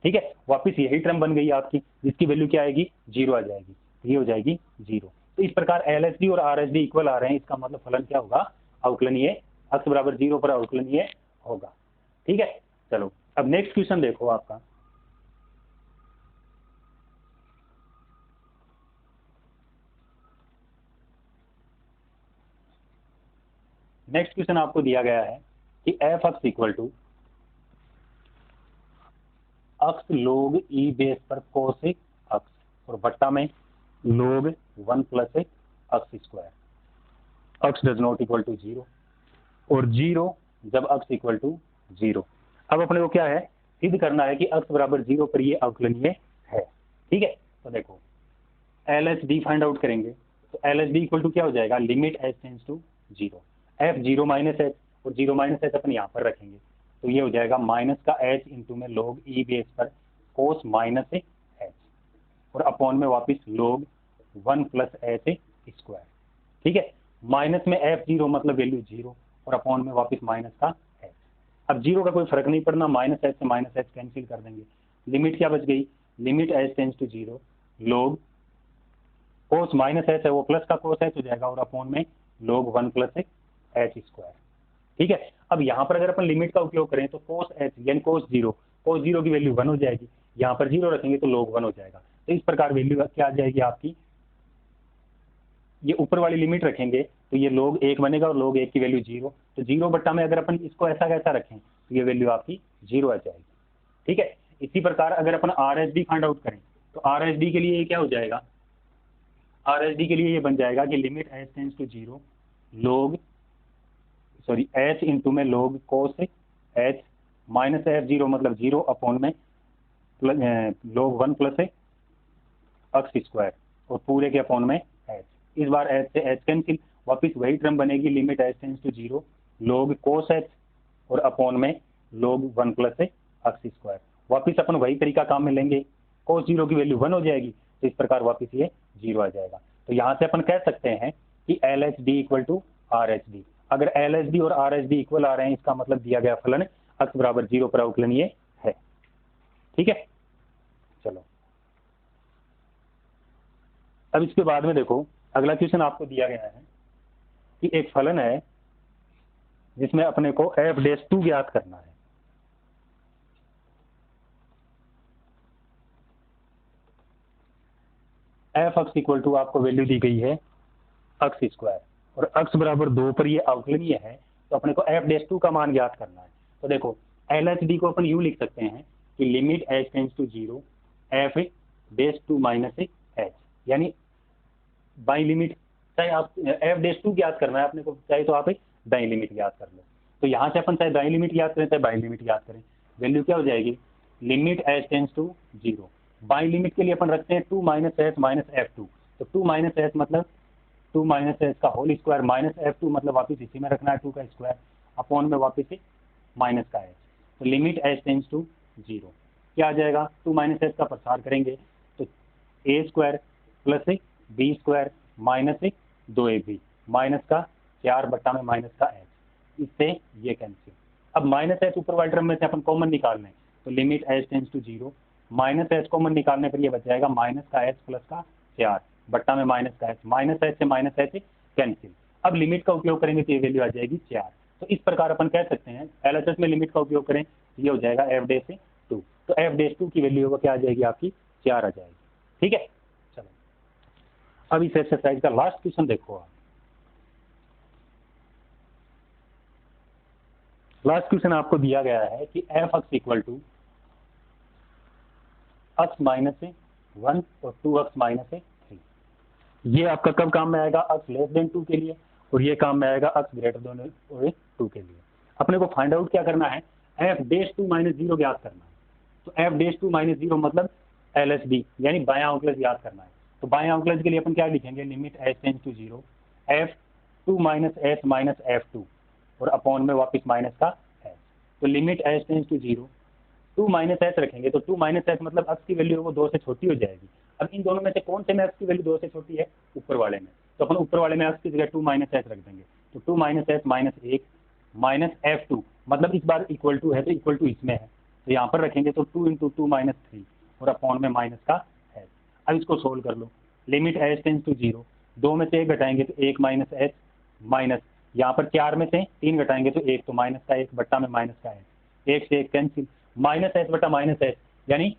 ठीक है, वापिस यही टर्म बन गई आपकी जिसकी वैल्यू क्या आएगी 0 आ जाएगी, ये हो जाएगी 0। तो इस प्रकार LHD और RHD इक्वल आ रहे हैं, इसका मतलब फलन क्या होगा, अवकलनीय, अक्ष बराबर 0 पर अवकलनीय होगा। ठीक है, चलो अब नेक्स्ट क्वेश्चन देखो आपका, नेक्स्ट क्वेश्चन आपको दिया गया है कि एफ अक्स इक्वल टू अक्स लोग ई बेस पर कोस अक्स और बट्टा में log 1 plus x square, x does not equal to 0 और 0 जब अक्स इक्वल टू 0। अब अपने को क्या है, सिद्ध करना है कि अक्स बराबर 0 पर ये अवकलनीय है। ठीक है, तो देखो LHD फाइंड आउट करेंगे तो LHD इक्वल टू क्या हो जाएगा, limit H tends to 0 f 0 minus h और 0 माइनस एच अपन यहाँ पर रखेंगे तो ये हो जाएगा माइनस का एच इंटू में लोग ई बेस पर कोस माइनस एच और अपॉन में वापिस लोग 1 प्लस एच स्क्वायर। ठीक है, माइनस में एफ 0 मतलब वैल्यू 0 और अपॉन में वापिस माइनस का एच। अब 0 का कोई फर्क नहीं पड़ना, माइनस एच से माइनस एच कैंसिल कर देंगे, लिमिट क्या बच गई, लिमिट एच टेंस टू 0 लोग कोस माइनस एच है वो प्लस का कोस एच हो जाएगा और अपॉन में लोग 1 प्लस एच स्क्वायर। ठीक है, अब यहाँ पर अगर अपन लिमिट का उपयोग करें तो कोस एच यानी कोस 0 की वैल्यू 1 हो जाएगी, यहाँ पर 0 रखेंगे तो लोग 1 हो जाएगा, तो इस प्रकार वैल्यू क्या आ जाएगी आपकी, ये ऊपर वाली लिमिट रखेंगे तो ये लोग 1 बनेगा और लोग 1 की वैल्यू 0, तो 0 बट्टा में अगर अपन इसको ऐसा कैसा रखें तो ये वैल्यू आपकी 0 आ जाएगी। ठीक है, इसी प्रकार अगर अपन RHD फाइंड आउट करें तो RHD के लिए ये क्या हो जाएगा, RHD के लिए ये बन जाएगा कि लिमिट एच टेंस टू 0 लोग सॉरी एच इंटू में लोग कोस एच माइनस एफ 0 मतलब 0 अपॉन में लोग 1 प्लस अक्स स्क्वायर और पूरे के अपॉन में एच, इस बार एच से एच कैंसिल, वापिस वही टर्म बनेगी लिमिट एच टेंस टू 0 लोग कोस एच और अपॉन में लोग 1 प्लस अक्स स्क्वायर। वापिस अपन वही तरीका काम में लेंगे, कोस 0 की वैल्यू 1 हो जाएगी तो इस प्रकार वापिस ये 0 आ जाएगा। तो यहाँ से अपन कह सकते हैं कि LHD इक्वल टू RHD, अगर LHD और RHD इक्वल आ रहे हैं इसका मतलब दिया गया फलन अक्स बराबर 0 पर अवकलनीय है। ठीक है, चलो अब इसके बाद में देखो अगला क्वेश्चन आपको दिया गया है कि एक फलन है जिसमें अपने को f'2 ज्ञात करना है। एफ अक्स इक्वल टू आपको वैल्यू दी गई है अक्स स्क्वायर और अक्स बराबर 2 पर ये अवकलनीय है, तो अपने को f'2 का मान ज्ञात करना है। तो देखो LHD को अपन यूं लिख सकते हैं कि limit h tends to 0 f'2 minus h, यानी बाई लिमिट, चाहे आप f'2 ज्ञात करना है अपने को, चाहे तो आप दाई लिमिट ज्ञात कर लो, तो यहाँ से अपन चाहे दाई लिमिट ज्ञात करें चाहे बाई लिमिट ज्ञात करें, वैल्यू क्या हो जाएगी, limit h tends to 0, by limit के लिए अपन रखते हैं 2 माइनस h माइनस f2, तो 2 माइनस h मतलब 2 माइनस एच का होल स्क्वायर माइनस f2 मतलब वापिस इसी में रखना है 2 का स्क्वायर अपॉन में वापिस माइनस का एच, तो लिमिट एच टेंस टू 0 क्या आ जाएगा, 2 माइनस एच का प्रसार करेंगे तो a square plus b square minus 2ab minus का 4 बट्टा में माइनस का एच, इससे ये कैंसिल। अब माइनस एच ऊपर वाले टर्म में से अपन कॉमन निकालना है तो limit h tends to 0, minus h common निकालने पर ये बच जाएगा माइनस का एच प्लस का 4 बट्टा में माइनस का एच, माइनस एच से माइनस एच कैंसिल। अब लिमिट का उपयोग करेंगे तो ये वैल्यू आ जाएगी 4। तो इस प्रकार अपन कह सकते हैं एलएचएस में लिमिट का उपयोग करें तो ये हो जाएगा एफ डे से 2, तो एफ डे 2 की वैल्यू क्या आ जाएगी आपकी 4 आ जाएगी। ठीक है, चलो अब इस एक्सरसाइज का लास्ट क्वेश्चन देखो आप। लास्ट क्वेश्चन आपको दिया गया है कि f x equal to x minus 1 और 2 अक्स माइनस 3। ये आपका कब काम में आएगा, अक्स लेस देन 2 के लिए, और ये काम में आएगा अक्स ग्रेटर देन 2 के लिए। अपने को फाइंड आउट क्या करना है, एफ डैश 2 माइनस 0 ज्ञात करना है। तो एफ डैश 2 माइनस 0 मतलब एलएसबी यानी बायां अवकलज ज्ञात करना है। तो बायां अवकलज के लिए अपन क्या लिखेंगे, limit h tends to 0 f 2 minus h minus f 2 और अपॉन में वापस माइनस का एच। तो limit h tends to 0 2 minus h रखेंगे तो 2 माइनस एच मतलब अक्स की वैल्यू वो 2 से छोटी हो जाएगी। अब इन दोनों में से कौन से में अक्स की वैल्यू 2 से छोटी है, ऊपर वाले में, तो अपन ऊपर वाले में अक्स की जगह 2 माइनस एच रख देंगे। तो 2 minus h minus 1 minus f 2 मतलब इस बार इक्वल टू है तो इक्वल टू इसमें है तो यहाँ पर रखेंगे तो 2 इंटू 2 माइनस 3 और अपॉन में माइनस का एच। अब इसको सोल्व कर लो, लिमिट एच टेंड्स टू 0 2 में से 1 घटाएंगे तो 1 माइनस एच माइनस यहाँ पर 4 में से 3 घटाएंगे तो 1 तो माइनस का 1 बट्टा में माइनस का एच, 1 से 1 कैंसिल, माइनस एच बटा माइनस एच यानी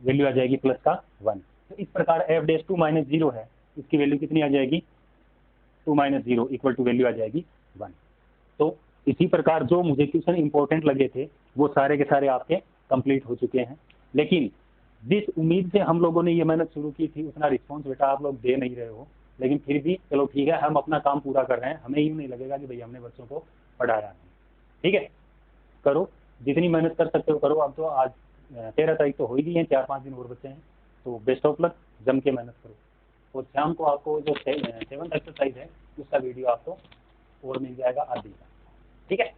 वैल्यू आ जाएगी प्लस का 1। तो इस प्रकार एफ डैश 2 माइनस 0 है, इसकी वैल्यू कितनी आ जाएगी 2 माइनस 0 इक्वल टू वैल्यू आ जाएगी 1। तो इसी प्रकार जो मुझे क्वेश्चन इंपॉर्टेंट लगे थे वो सारे के सारे आपके कंप्लीट हो चुके हैं। लेकिन जिस उम्मीद से हम लोगों ने ये मेहनत शुरू की थी उतना रिस्पॉन्स बेटा आप लोग दे नहीं रहे हो, लेकिन फिर भी चलो ठीक है, हम अपना काम पूरा कर रहे हैं, हमें यूँ नहीं लगेगा कि भाई हमने बच्चों को पढ़ाया नहीं। ठीक है, करो जितनी मेहनत कर सकते हो करो। अब तो आज 13 तारीख तो हो ही गई है, 4-5 दिन और बचे हैं, तो बेस्ट ऑफ लक, जम के मेहनत करो। और शाम को आपको जो 7th एक्सरसाइज है उसका वीडियो आपको और मिल जाएगा आदि का। ठीक है।